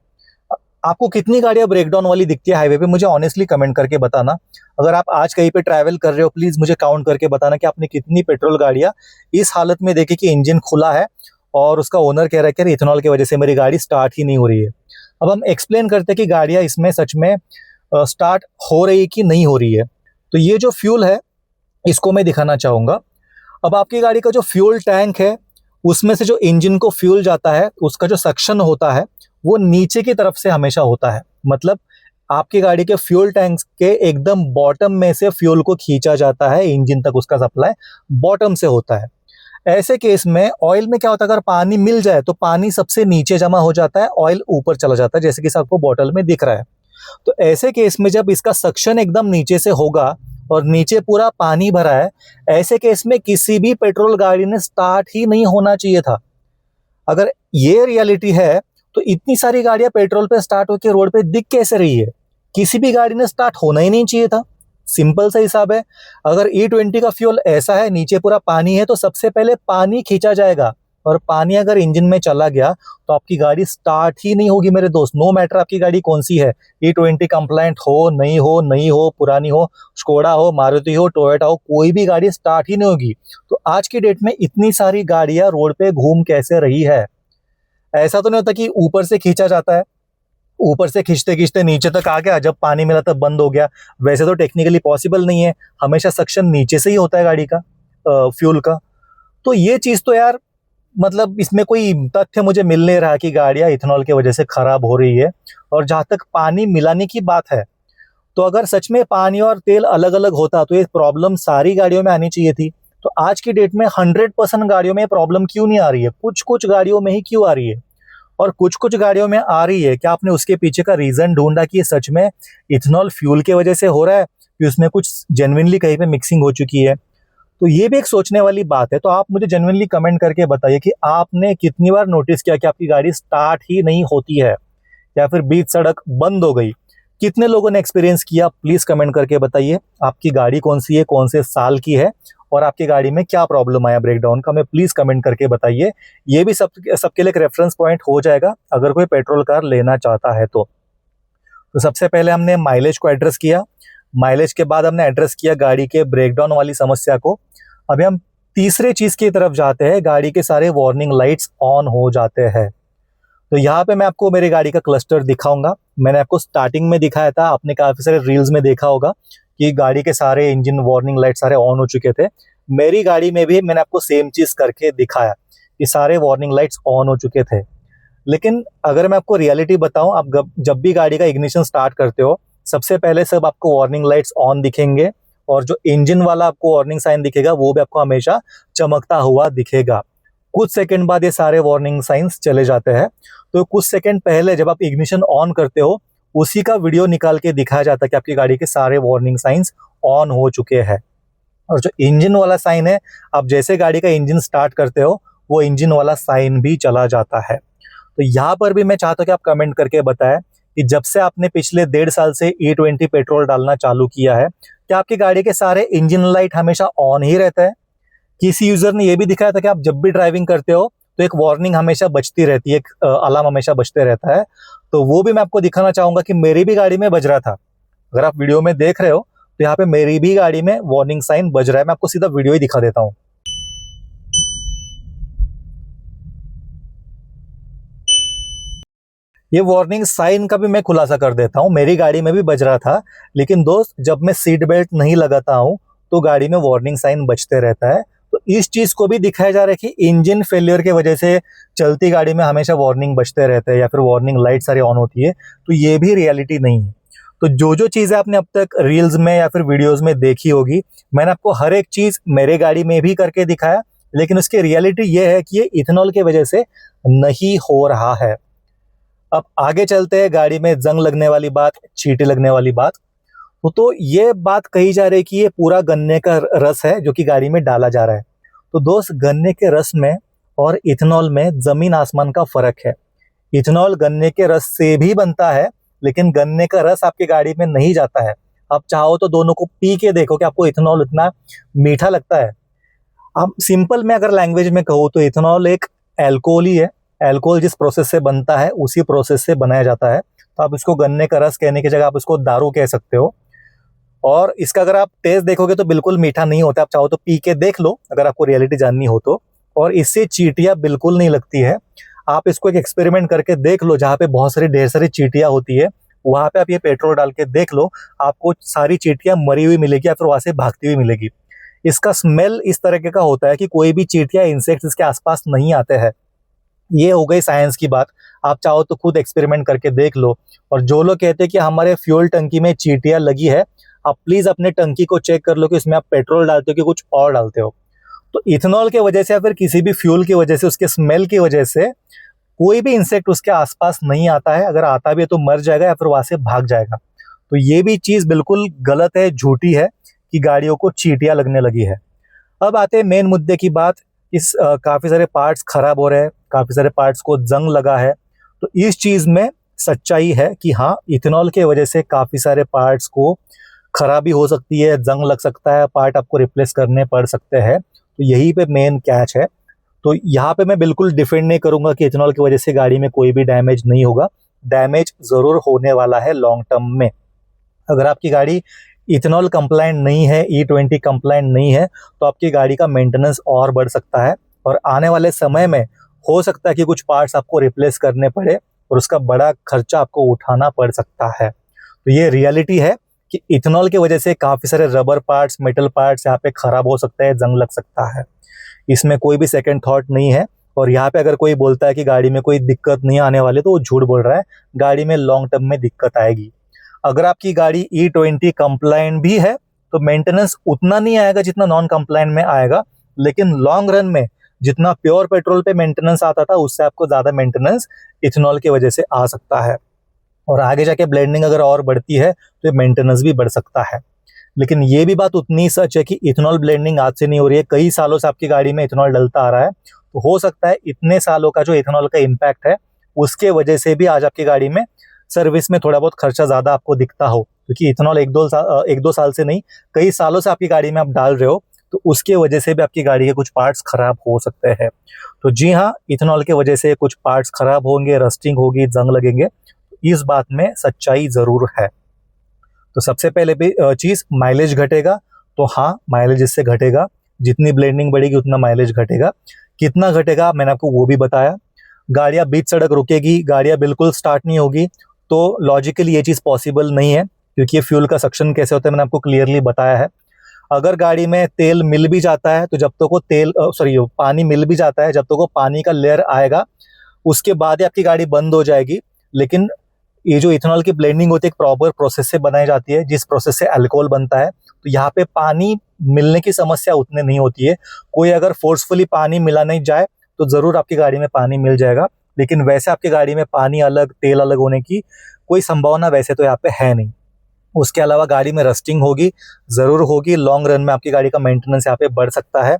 [SPEAKER 1] आपको कितनी गाड़ियाँ ब्रेकडाउन वाली दिखती है हाईवे पे? मुझे ऑनेस्टली कमेंट करके बताना। अगर आप आज कहीं पे ट्रैवल कर रहे हो प्लीज़ मुझे काउंट करके बताना कि आपने कितनी पेट्रोल गाड़ियाँ इस हालत में देखी कि इंजन खुला है और उसका ओनर कह रहा है कि इथेनॉल की वजह से मेरी गाड़ी स्टार्ट ही नहीं हो रही है। अब हम एक्सप्लेन करते हैं कि गाड़ियाँ इसमें सच में स्टार्ट हो रही कि नहीं हो रही है। तो ये जो फ्यूल है इसको मैं दिखाना चाहूँगा। अब आपकी गाड़ी का जो फ्यूल टैंक है उसमें से जो इंजन को फ्यूल जाता है उसका जो सक्शन होता है वो नीचे की तरफ से हमेशा होता है। मतलब आपकी गाड़ी के फ्यूल टैंक के एकदम बॉटम में से फ्यूल को खींचा जाता है, इंजन तक उसका सप्लाई बॉटम से होता है। ऐसे केस में ऑयल में क्या होता है, अगर पानी मिल जाए तो पानी सबसे नीचे जमा हो जाता है, ऑयल ऊपर चला जाता है, जैसे कि आपको बॉटल में दिख रहा है। तो ऐसे केस में जब इसका सक्शन एकदम नीचे से होगा और नीचे पूरा पानी भरा है, ऐसे केस में किसी भी पेट्रोल गाड़ी ने स्टार्ट ही नहीं होना चाहिए था। अगर ये रियलिटी है तो इतनी सारी गाड़ियां पेट्रोल पे स्टार्ट होकर रोड पे दिख कैसे रही है? किसी भी गाड़ी ने स्टार्ट होना ही नहीं चाहिए था। सिंपल सा हिसाब है। अगर E20 का फ्यूल ऐसा है, नीचे पूरा पानी है, तो सबसे पहले पानी खींचा जाएगा और पानी अगर इंजन में चला गया तो आपकी गाड़ी स्टार्ट ही नहीं होगी मेरे दोस्त। नो मैटर आपकी गाड़ी कौन सी है, E20 कंप्लायंट हो, नहीं हो, पुरानी हो, स्कोडा हो, मारुति हो, टोयोटा हो, कोई भी गाड़ी स्टार्ट ही नहीं होगी। तो आज की डेट में इतनी सारी गाड़ियां रोड पे घूम कैसे रही है? ऐसा तो नहीं होता कि ऊपर से खींचा जाता है, ऊपर से खींचते खींचते नीचे तक आ गया, जब पानी मिला तब बंद हो गया। वैसे तो टेक्निकली पॉसिबल नहीं है, हमेशा सक्शन नीचे से ही होता है गाड़ी का, फ्यूल का। तो ये चीज़ तो यार, मतलब इसमें कोई तथ्य मुझे मिल नहीं रहा कि गाड़ियाँ इथेनॉल की वजह से खराब हो रही है। और जहाँ तक पानी मिलाने की बात है, तो अगर सच में पानी और तेल अलग अलग होता तो ये प्रॉब्लम सारी गाड़ियों में आनी चाहिए थी। तो आज की डेट में 100% गाड़ियों में प्रॉब्लम क्यों नहीं आ रही है? कुछ कुछ गाड़ियों में ही क्यों आ रही है? और कुछ कुछ गाड़ियों में आ रही है, क्या आपने उसके पीछे का रीज़न ढूंढा कि ये सच में इथेनॉल फ्यूल की वजह से हो रहा है कि उसमें कुछ जेन्युइनली कहीं पे मिक्सिंग हो चुकी है? तो ये भी एक सोचने वाली बात है। तो आप मुझे जेन्युइनली कमेंट करके बताइए कि आपने कितनी बार नोटिस किया कि आपकी गाड़ी स्टार्ट ही नहीं होती है या फिर बीच सड़क बंद हो गई। कितने लोगों ने एक्सपीरियंस किया, प्लीज़ कमेंट करके बताइए। आपकी गाड़ी कौन सी है, कौन से साल की है और आपकी गाड़ी में क्या प्रॉब्लम आया ब्रेकडाउन का, हमें प्लीज़ कमेंट करके बताइए। ये भी सबके लिए एक रेफरेंस पॉइंट हो जाएगा अगर कोई पेट्रोल कार लेना चाहता है तो सबसे पहले हमने माइलेज को एड्रेस किया। माइलेज के बाद हमने एड्रेस किया गाड़ी के ब्रेकडाउन वाली समस्या को। अभी हम तीसरे चीज़ की तरफ जाते हैं, गाड़ी के सारे वार्निंग लाइट्स ऑन हो जाते हैं। तो यहाँ पे मैं आपको मेरी गाड़ी का क्लस्टर दिखाऊंगा। मैंने आपको स्टार्टिंग में दिखाया था, आपने काफ़ी सारे रील्स में देखा होगा कि गाड़ी के सारे इंजन वार्निंग लाइट सारे ऑन हो चुके थे। मेरी गाड़ी में भी मैंने आपको सेम चीज़ करके दिखाया कि सारे वार्निंग लाइट्स ऑन हो चुके थे। लेकिन अगर मैं आपको रियलिटी बताऊं, आप जब भी गाड़ी का इग्निशन स्टार्ट करते हो, सबसे पहले सब आपको वार्निंग लाइट्स ऑन दिखेंगे और जो इंजन वाला आपको वार्निंग साइन दिखेगा वो भी आपको हमेशा चमकता हुआ दिखेगा। कुछ सेकंड बाद ये सारे वार्निंग साइंस चले जाते हैं। तो कुछ सेकंड पहले जब आप इग्निशन ऑन करते हो, उसी का वीडियो निकाल के दिखाया जाता है कि आपकी गाड़ी के सारे वार्निंग साइंस ऑन हो चुके हैं। और जो इंजन वाला साइन है, आप जैसे गाड़ी का इंजन स्टार्ट करते हो वो इंजन वाला साइन भी चला जाता है। तो यहाँ पर भी मैं चाहता हूँ कि आप कमेंट करके बताएं कि जब से आपने पिछले 1.5 साल से E20 पेट्रोल डालना चालू किया है, क्या आपकी गाड़ी के सारे इंजन लाइट हमेशा ऑन ही रहता है? किसी यूजर ने यह भी दिखाया था कि आप जब भी ड्राइविंग करते हो तो एक वार्निंग हमेशा बजती रहती है, एक अलार्म हमेशा बजते रहता है। तो वो भी मैं आपको दिखाना चाहूंगा कि मेरी भी गाड़ी में बज रहा था। अगर आप वीडियो में देख रहे हो तो यहाँ पे मेरी भी गाड़ी में वार्निंग साइन बज रहा है। मैं आपको सीधा वीडियो ही दिखा देता हूँ। ये वार्निंग साइन का भी मैं खुलासा कर देता हूँ, मेरी गाड़ी में भी बज रहा था। लेकिन दोस्त, जब मैं सीट बेल्ट नहीं लगाता हूँ तो गाड़ी में वार्निंग साइन बजते रहता है। तो इस चीज को भी दिखाया जा रहा है कि इंजन फेलियर की वजह से चलती गाड़ी में हमेशा वार्निंग बजते रहते हैं या फिर वार्निंग लाइट सारी ऑन होती है। तो ये भी रियलिटी नहीं है। तो जो चीजें आपने अब तक रील्स में या फिर वीडियोस में देखी होगी, मैंने आपको हर एक चीज मेरे गाड़ी में भी करके दिखाया, लेकिन उसकी रियलिटी ये है कि ये इथेनॉल की वजह से नहीं हो रहा है। अब आगे चलते हैं, गाड़ी में जंग लगने वाली बात, चींटी लगने वाली बात। तो ये बात कही जा रही है कि ये पूरा गन्ने का रस है जो कि गाड़ी में डाला जा रहा है। तो दोस्त, गन्ने के रस में और इथेनॉल में जमीन आसमान का फर्क है। इथेनॉल गन्ने के रस से भी बनता है, लेकिन गन्ने का रस आपकी गाड़ी में नहीं जाता है। आप चाहो तो दोनों को पी के देखो कि आपको इथेनॉल इतना मीठा लगता है। अब सिंपल में अगर लैंग्वेज में कहूँ तो इथेनॉल एक एल्कोहल ही है। एल्कोहल जिस प्रोसेस से बनता है उसी प्रोसेस से बनाया जाता है। तो आप इसको गन्ने का रस कहने की जगह आप इसको दारू कह सकते हो। और इसका अगर आप टेस्ट देखोगे तो बिल्कुल मीठा नहीं होता। आप चाहो तो पी के देख लो अगर आपको रियलिटी जाननी हो तो। और इससे चींटियाँ बिल्कुल नहीं लगती है। आप इसको एक एक्सपेरिमेंट करके देख लो, जहाँ पे बहुत सारी ढेर सारी चींटियाँ होती है, वहाँ पे आप ये पेट्रोल डाल के देख लो, आपको सारी चींटियाँ मरी हुई मिलेगी या फिर वहाँ से भागती हुई मिलेगी। इसका स्मेल इस तरीके का होता है कि कोई भी चींटियाँ, इंसेक्ट्स इसके आसपास नहीं आते हैं। ये हो गई साइंस की बात। आप चाहो तो खुद एक्सपेरिमेंट करके देख लो। और जो लोग कहते हैं कि हमारे फ्यूल टंकी में चींटियाँ लगी है, आप प्लीज अपने टंकी को चेक कर लो कि इसमें आप पेट्रोल डालते हो कि कुछ और डालते हो। तो इथेनॉल की वजह से या फिर किसी भी फ्यूल की वजह से, उसके स्मेल की वजह से कोई भी इंसेक्ट उसके आसपास नहीं आता है। अगर आता भी है तो मर जाएगा या फिर वहां से भाग जाएगा। तो ये भी चीज बिल्कुल गलत है, झूठी है कि गाड़ियों को चींटियां लगने लगी है। अब आते हैं मेन मुद्दे की बात। काफी सारे पार्ट्स खराब हो रहे हैं, काफी सारे पार्ट्स को जंग लगा है। तो इस चीज में सच्चाई है कि हाँ, इथेनॉल के वजह से काफी सारे पार्ट्स को खराबी हो सकती है, जंग लग सकता है, पार्ट आपको रिप्लेस करने पड़ सकते हैं। तो यही पे मेन कैच है। तो यहाँ पे मैं बिल्कुल डिफेंड नहीं करूंगा कि इथेनॉल की वजह से गाड़ी में कोई भी डैमेज नहीं होगा। डैमेज जरूर होने वाला है लॉन्ग टर्म में। अगर आपकी गाड़ी इथेनॉल कंप्लाइंट नहीं है, E20 कंप्लाइंट नहीं है, तो आपकी गाड़ी का मेंटेनेंस और बढ़ सकता है। और आने वाले समय में हो सकता है कि कुछ पार्ट्स आपको रिप्लेस करने पड़े और उसका बड़ा खर्चा आपको उठाना पड़ सकता है। तो ये रियलिटी है कि इथेनॉल की वजह से काफ़ी सारे रबर पार्ट्स, मेटल पार्ट्स यहाँ पे खराब हो सकता है, जंग लग सकता है। इसमें कोई भी सेकंड थॉट नहीं है। और यहाँ पे अगर कोई बोलता है कि गाड़ी में कोई दिक्कत नहीं आने वाली, तो वो झूठ बोल रहा है। गाड़ी में लॉन्ग टर्म में दिक्कत आएगी। अगर आपकी गाड़ी E20 कंप्लाइंट भी है तो मेंटेनेंस उतना नहीं आएगा जितना नॉन कंप्लाइंट में आएगा। लेकिन लॉन्ग रन में जितना प्योर पेट्रोल पे मेंटेनेंस आता था, उससे आपको ज़्यादा मेंटेनेंस इथेनॉल की वजह से आ सकता है। और आगे जाके ब्लेंडिंग अगर और बढ़ती है तो ये मेंटेनेंस भी बढ़ सकता है। लेकिन ये भी बात उतनी सच है कि इथेनॉल ब्लेंडिंग आज से नहीं हो रही है, कई सालों से आपकी गाड़ी में इथेनॉल डलता आ रहा है। तो हो सकता है इतने सालों का जो इथेनॉल का इम्पैक्ट है उसके वजह से भी आज आपकी गाड़ी में सर्विस में थोड़ा बहुत खर्चा ज़्यादा आपको दिखता हो, क्योंकि इथेनॉल एक दो साल से नहीं, कई सालों से आपकी गाड़ी में आप डाल रहे हो, तो उसके वजह से भी आपकी गाड़ी के कुछ पार्ट्स खराब हो सकते हैं। तो जी हाँ, इथेनॉल की वजह से कुछ पार्ट्स खराब होंगे, रस्टिंग होगी, जंग लगेंगे, इस बात में सच्चाई ज़रूर है। तो सबसे पहले भी चीज़, माइलेज घटेगा। तो हाँ, माइलेज इससे घटेगा, जितनी ब्लेंडिंग बढ़ेगी उतना माइलेज घटेगा। कितना घटेगा मैंने आपको वो भी बताया। गाड़ियाँ बीच सड़क रुकेगी, गाड़ियाँ बिल्कुल स्टार्ट नहीं होगी, तो लॉजिकली ये चीज़ पॉसिबल नहीं है, क्योंकि ये फ्यूल का सक्शन कैसे होता है मैंने आपको क्लियरली बताया है। अगर गाड़ी में तेल मिल भी जाता है तो जब तक वो पानी मिल भी जाता है, जब तक वो पानी का लेयर आएगा उसके बाद ही आपकी गाड़ी बंद हो जाएगी। लेकिन ये जो इथेनॉल की ब्लेंडिंग होती है एक प्रॉपर प्रोसेस से बनाई जाती है, जिस प्रोसेस से अल्कोहल बनता है, तो यहाँ पे पानी मिलने की समस्या उतने नहीं होती है। कोई अगर फोर्सफुली पानी मिला नहीं जाए तो ज़रूर आपकी गाड़ी में पानी मिल जाएगा, लेकिन वैसे आपकी गाड़ी में पानी अलग तेल अलग होने की कोई संभावना वैसे तो यहाँ पे है नहीं। उसके अलावा गाड़ी में रस्टिंग होगी, ज़रूर होगी, लॉन्ग रन में आपकी गाड़ी का मेंटेनेंस यहाँ पे बढ़ सकता है।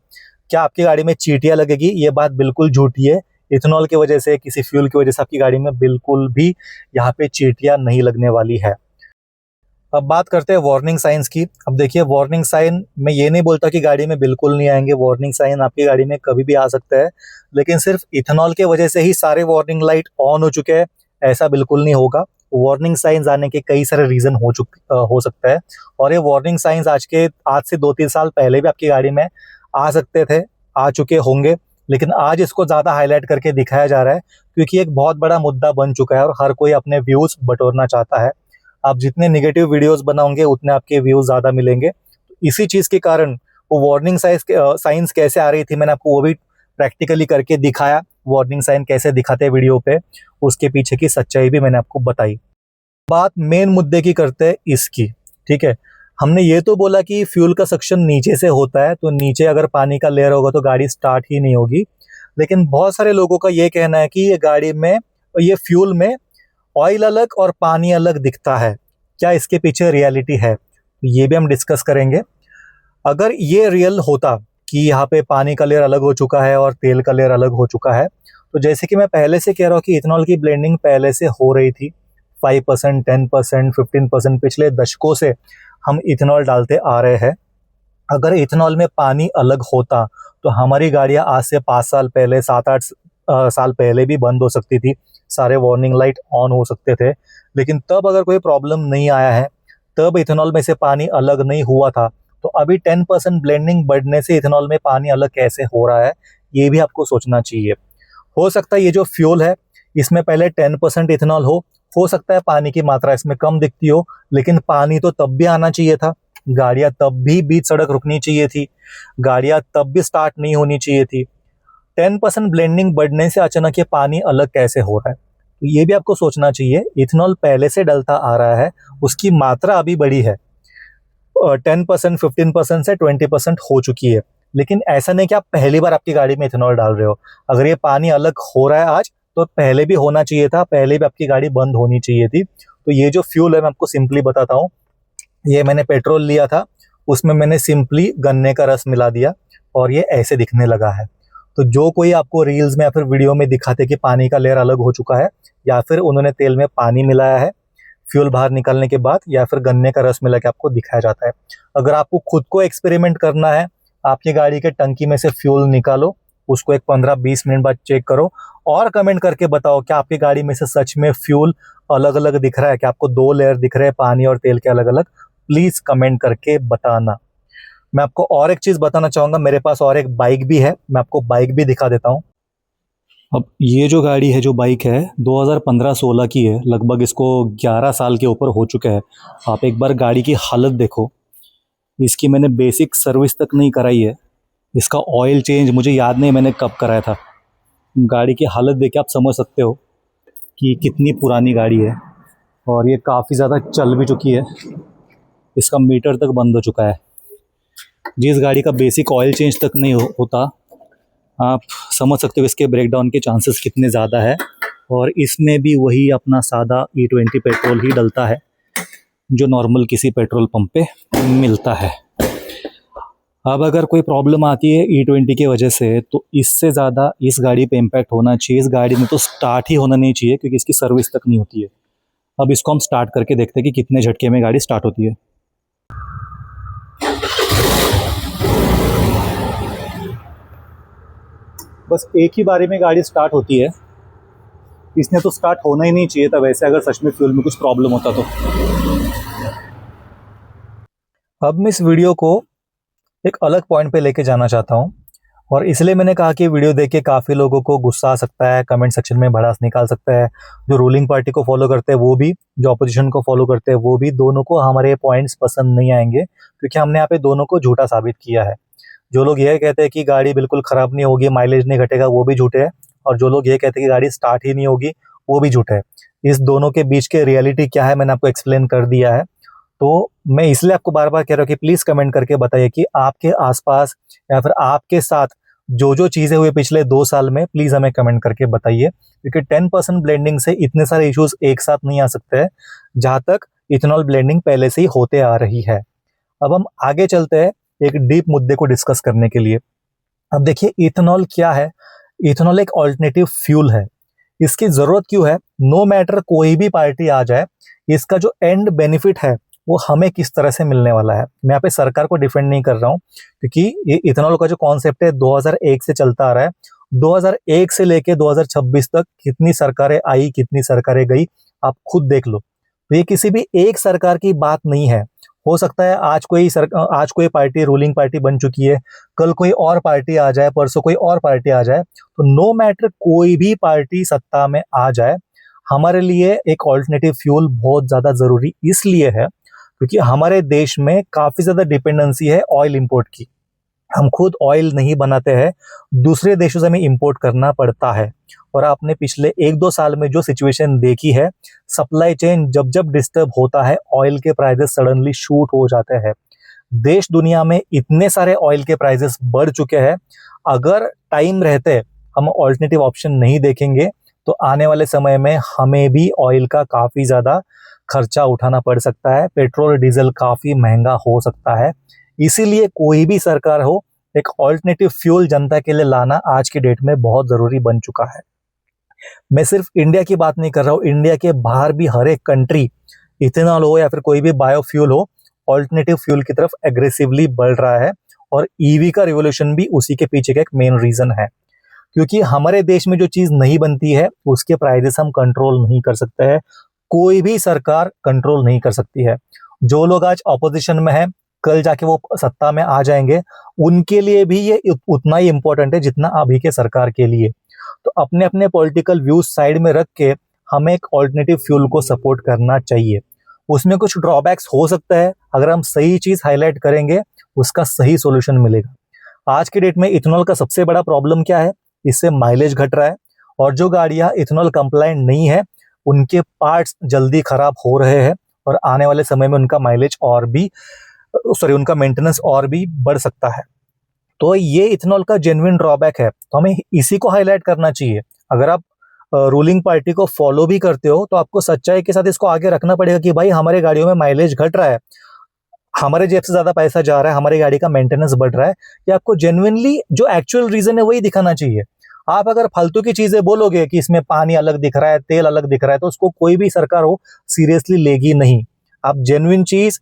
[SPEAKER 1] क्या आपकी गाड़ी में चींटियाँ लगेगी? ये बात बिल्कुल झूठी है। इथेनॉल की वजह से, किसी फ्यूल की वजह से आपकी गाड़ी में बिल्कुल भी यहाँ पे चींटियाँ नहीं लगने वाली है। अब बात करते हैं वार्निंग साइंस की। अब देखिए, वार्निंग साइन मैं ये नहीं बोलता कि गाड़ी में बिल्कुल नहीं आएंगे, वार्निंग साइन आपकी गाड़ी में कभी भी आ सकता है, लेकिन सिर्फ इथेनॉल की वजह से ही सारे वार्निंग लाइट ऑन हो चुके हैं ऐसा बिल्कुल नहीं होगा। वार्निंग साइंस आने के कई सारे रीज़न हो सकता है, और ये वार्निंग साइंस आज से 2-3 साल पहले भी आपकी गाड़ी में आ सकते थे, आ चुके होंगे, लेकिन आज इसको ज़्यादा हाईलाइट करके दिखाया जा रहा है, क्योंकि एक बहुत बड़ा मुद्दा बन चुका है और हर कोई अपने व्यूज़ बटोरना चाहता है। आप जितने नेगेटिव वीडियोस बनाओगे उतने आपके व्यूज़ ज़्यादा मिलेंगे। इसी चीज़ के कारण वो वार्निंग साइंस कैसे आ रही थी मैंने आपको वो भी प्रैक्टिकली करके दिखाया। वार्निंग साइन कैसे दिखाते हैं वीडियो पे, उसके पीछे की सच्चाई भी मैंने आपको बताई। बात मेन मुद्दे की करते हैं इसकी, ठीक है। हमने ये तो बोला कि फ्यूल का सक्शन नीचे से होता है, तो नीचे अगर पानी का लेयर होगा तो गाड़ी स्टार्ट ही नहीं होगी। लेकिन बहुत सारे लोगों का ये कहना है कि ये गाड़ी में, ये फ्यूल में ऑयल अलग और पानी अलग दिखता है। क्या इसके पीछे रियलिटी है? तो ये भी हम डिस्कस करेंगे। अगर ये रियल होता कि यहाँ पे पानी का लेयर अलग हो चुका है और तेल का लेयर अलग हो चुका है, तो जैसे कि मैं पहले से कह रहा हूँ कि इथेनॉल की ब्लेंडिंग पहले से हो रही थी, 5%, 10%, 15%, पिछले दशकों से हम इथेनॉल डालते आ रहे हैं। अगर इथेनॉल में पानी अलग होता तो हमारी गाड़ियाँ आज से 5 साल पहले, 7-8 साल पहले भी बंद हो सकती थी, सारे वार्निंग लाइट ऑन हो सकते थे। लेकिन तब अगर कोई प्रॉब्लम नहीं आया है, तब इथेनॉल में से पानी अलग नहीं हुआ था, तो अभी 10% ब्लेंडिंग बढ़ने से इथेनॉल में पानी अलग कैसे हो रहा है, ये भी आपको सोचना चाहिए। हो सकता है ये जो फ्यूल है इसमें पहले 10% इथेनॉल हो सकता है पानी की मात्रा इसमें कम दिखती हो, लेकिन पानी तो तब भी आना चाहिए था, गाड़ियाँ तब भी बीच सड़क रुकनी चाहिए थी, गाड़ियाँ तब भी स्टार्ट नहीं होनी चाहिए थी। 10% ब्लेंडिंग बढ़ने से अचानक ये पानी अलग कैसे हो रहा है, तो ये भी आपको सोचना चाहिए। इथेनॉल पहले से डलता आ रहा है, उसकी मात्रा अभी बढ़ी है, 10%, 15% से 20% हो चुकी है। लेकिन ऐसा नहीं कि आप पहली बार आपकी गाड़ी में इथेनॉल डाल रहे हो। अगर ये पानी अलग हो रहा है आज, तो पहले भी होना चाहिए था, पहले भी आपकी गाड़ी बंद होनी चाहिए थी। तो ये जो फ्यूल है मैं आपको सिंपली बताता हूँ, ये मैंने पेट्रोल लिया था, उसमें मैंने सिंपली गन्ने का रस मिला दिया और ये ऐसे दिखने लगा है। तो जो कोई आपको रील्स में या फिर वीडियो में दिखाते कि पानी का लेयर अलग हो चुका है, या फिर उन्होंने तेल में पानी मिलाया है फ्यूल बाहर निकालने के बाद, या फिर गन्ने का रस मिला के आपको दिखाया जाता है। अगर आपको खुद को एक्सपेरिमेंट करना है, आपकी गाड़ी के टंकी में से फ्यूल निकालो, उसको एक 15-20 मिनट बाद चेक करो और कमेंट करके बताओ क्या आपकी गाड़ी में से सच में फ्यूल अलग अलग दिख रहा है, क्या आपको 2 लेयर दिख रहे हैं पानी और तेल के अलग अलग। प्लीज़ कमेंट करके बताना। मैं आपको और एक चीज़ बताना चाहूँगा, मेरे पास और एक बाइक भी है, मैं आपको बाइक भी दिखा देता हूँ। अब ये जो गाड़ी है, जो बाइक है, 2015-16 की है, लगभग इसको 11 साल के ऊपर हो चुका है। आप एक बार गाड़ी की हालत देखो, इसकी मैंने बेसिक सर्विस तक नहीं कराई है, इसका ऑयल चेंज मुझे याद नहीं मैंने कब कराया था। गाड़ी की हालत देख के आप समझ सकते हो कि कितनी पुरानी गाड़ी है, और ये काफ़ी ज़्यादा चल भी चुकी है, इसका मीटर तक बंद हो चुका है। जिस गाड़ी का बेसिक ऑयल चेंज तक नहीं होता, आप समझ सकते हो इसके ब्रेकडाउन के चांसेस कितने ज़्यादा है। और इसमें भी वही अपना सादा E20 पेट्रोल ही डलता है। जो नॉर्मल किसी पेट्रोल पंप पे मिलता है। अब अगर कोई प्रॉब्लम आती है E20 की वजह से, तो इससे ज़्यादा इस गाड़ी पे इम्पैक्ट होना चाहिए। इस गाड़ी में तो स्टार्ट ही होना नहीं चाहिए, क्योंकि इसकी सर्विस तक नहीं होती है। अब इसको हम स्टार्ट करके देखते हैं कि कितने झटके में गाड़ी स्टार्ट होती है। बस एक ही बारी में गाड़ी स्टार्ट होती है। इसने तो स्टार्ट होना ही नहीं चाहिए था वैसे, अगर सच में फ्यूल में कुछ प्रॉब्लम होता तो। अब मैं इस वीडियो को एक अलग पॉइंट पे लेके जाना चाहता हूँ, और इसलिए मैंने कहा कि वीडियो देख के काफ़ी लोगों को गुस्सा आ सकता है, कमेंट सेक्शन में भड़ास निकाल सकता है। जो रूलिंग पार्टी को फॉलो करते हैं वो भी, जो अपोजिशन को फॉलो करते हैं वो भी, दोनों को हमारे पॉइंट्स पसंद नहीं आएंगे, क्योंकि हमने यहाँ पे दोनों को झूठा साबित किया है। जो लोग ये कहते हैं कि गाड़ी बिल्कुल ख़राब नहीं होगी, माइलेज नहीं घटेगा, वो भी झूठे हैं। और जो लोग ये कहते हैं कि गाड़ी स्टार्ट ही नहीं होगी, वो भी झूठे है। इस दोनों के बीच के रियलिटी क्या है मैंने आपको एक्सप्लेन कर दिया है। तो मैं इसलिए आपको बार बार कह रहा हूँ कि प्लीज़ कमेंट करके बताइए कि आपके आसपास या फिर आपके साथ जो जो चीज़ें हुई पिछले 2 साल में, प्लीज़ हमें कमेंट करके बताइए, क्योंकि 10% ब्लेंडिंग से इतने सारे इश्यूज एक साथ नहीं आ सकते हैं, जहाँ तक इथेनॉल ब्लेंडिंग पहले से ही होते आ रही है। अब हम आगे चलते हैं एक डीप मुद्दे को डिस्कस करने के लिए। अब देखिए, इथेनॉल क्या है? इथेनॉल एक ऑल्टरनेटिव फ्यूल है। इसकी ज़रूरत क्यों है? नो मैटर कोई भी पार्टी आ जाए, इसका जो एंड बेनिफिट है वो हमें किस तरह से मिलने वाला है। मैं यहाँ पे सरकार को डिफेंड नहीं कर रहा हूँ, क्योंकि ये इथेनॉल का जो कॉन्सेप्ट है 2001 से चलता आ रहा है। 2001 से लेके 2026 तक कितनी सरकारें आई, कितनी सरकारें गई, आप खुद देख लो। तो ये किसी भी एक सरकार की बात नहीं है। हो सकता है आज कोई पार्टी रूलिंग पार्टी बन चुकी है, कल कोई और पार्टी आ जाए, परसों कोई और पार्टी आ जाए। तो नो मैटर कोई भी पार्टी सत्ता में आ जाए, हमारे लिए एक ऑल्टरनेटिव फ्यूल बहुत ज़्यादा ज़रूरी इसलिए है, क्योंकि हमारे देश में काफ़ी ज़्यादा डिपेंडेंसी है ऑयल इंपोर्ट की। हम खुद ऑयल नहीं बनाते हैं, दूसरे देशों से हमें इंपोर्ट करना पड़ता है। और आपने पिछले 1-2 साल में जो सिचुएशन देखी है, सप्लाई चेन जब जब डिस्टर्ब होता है, ऑयल के प्राइसेस सडनली शूट हो जाते हैं। देश दुनिया में इतने सारे ऑयल के प्राइसेस बढ़ चुके हैं, अगर टाइम रहते हम ऑल्टरनेटिव ऑप्शन नहीं देखेंगे, तो आने वाले समय में हमें भी ऑयल का काफ़ी ज़्यादा खर्चा उठाना पड़ सकता है। पेट्रोल डीजल काफ़ी महंगा हो सकता है। इसीलिए कोई भी सरकार हो, एक ऑल्टरनेटिव फ्यूल जनता के लिए लाना आज की डेट में बहुत ज़रूरी बन चुका है। मैं सिर्फ इंडिया की बात नहीं कर रहा हूँ, इंडिया के बाहर भी हर एक कंट्री, इथेनॉल हो या फिर कोई भी बायोफ्यूल हो, ऑल्टरनेटिव फ्यूल की तरफ एग्रेसिवली बढ़ रहा है। और ईवी का रिवोल्यूशन भी उसी के पीछे का एक मेन रीज़न है, क्योंकि हमारे देश में जो चीज़ नहीं बनती है उसके प्राइसेस हम कंट्रोल नहीं कर सकते हैं, कोई भी सरकार कंट्रोल नहीं कर सकती है। जो लोग आज ऑपोजिशन में हैं, कल जाके वो सत्ता में आ जाएंगे, उनके लिए भी ये उतना ही इम्पोर्टेंट है जितना अभी के सरकार के लिए। तो अपने अपने पॉलिटिकल व्यूज साइड में रख के हमें एक ऑल्टरनेटिव फ्यूल को सपोर्ट करना चाहिए। उसमें कुछ ड्रॉबैक्स हो सकता है, अगर हम सही चीज़ हाईलाइट करेंगे उसका सही सोल्यूशन मिलेगा। आज की डेट में इथेनॉल का सबसे बड़ा प्रॉब्लम क्या है? इससे माइलेज घट रहा है, और जो गाड़ियाँ इथेनॉल कंप्लायंट नहीं है उनके पार्ट्स जल्दी खराब हो रहे हैं, और आने वाले समय में उनका माइलेज और भी उनका मेंटेनेंस और भी बढ़ सकता है। तो ये इथेनॉल का जेन्युइन ड्रॉबैक है, तो हमें इसी को हाईलाइट करना चाहिए। अगर आप रूलिंग पार्टी को फॉलो भी करते हो, तो आपको सच्चाई के साथ इसको आगे रखना पड़ेगा कि भाई हमारे गाड़ियों में माइलेज घट रहा है, हमारे जेब से ज्यादा पैसा जा रहा है, हमारी गाड़ी का मेंटेनेंस बढ़ रहा है। ये आपको जेन्युइनली जो एक्चुअल रीजन है वही दिखाना चाहिए। आप अगर फालतू की चीजें बोलोगे कि इसमें पानी अलग दिख रहा है, तेल अलग दिख रहा है, तो उसको कोई भी सरकार हो सीरियसली लेगी नहीं। आप जेन्युइन चीज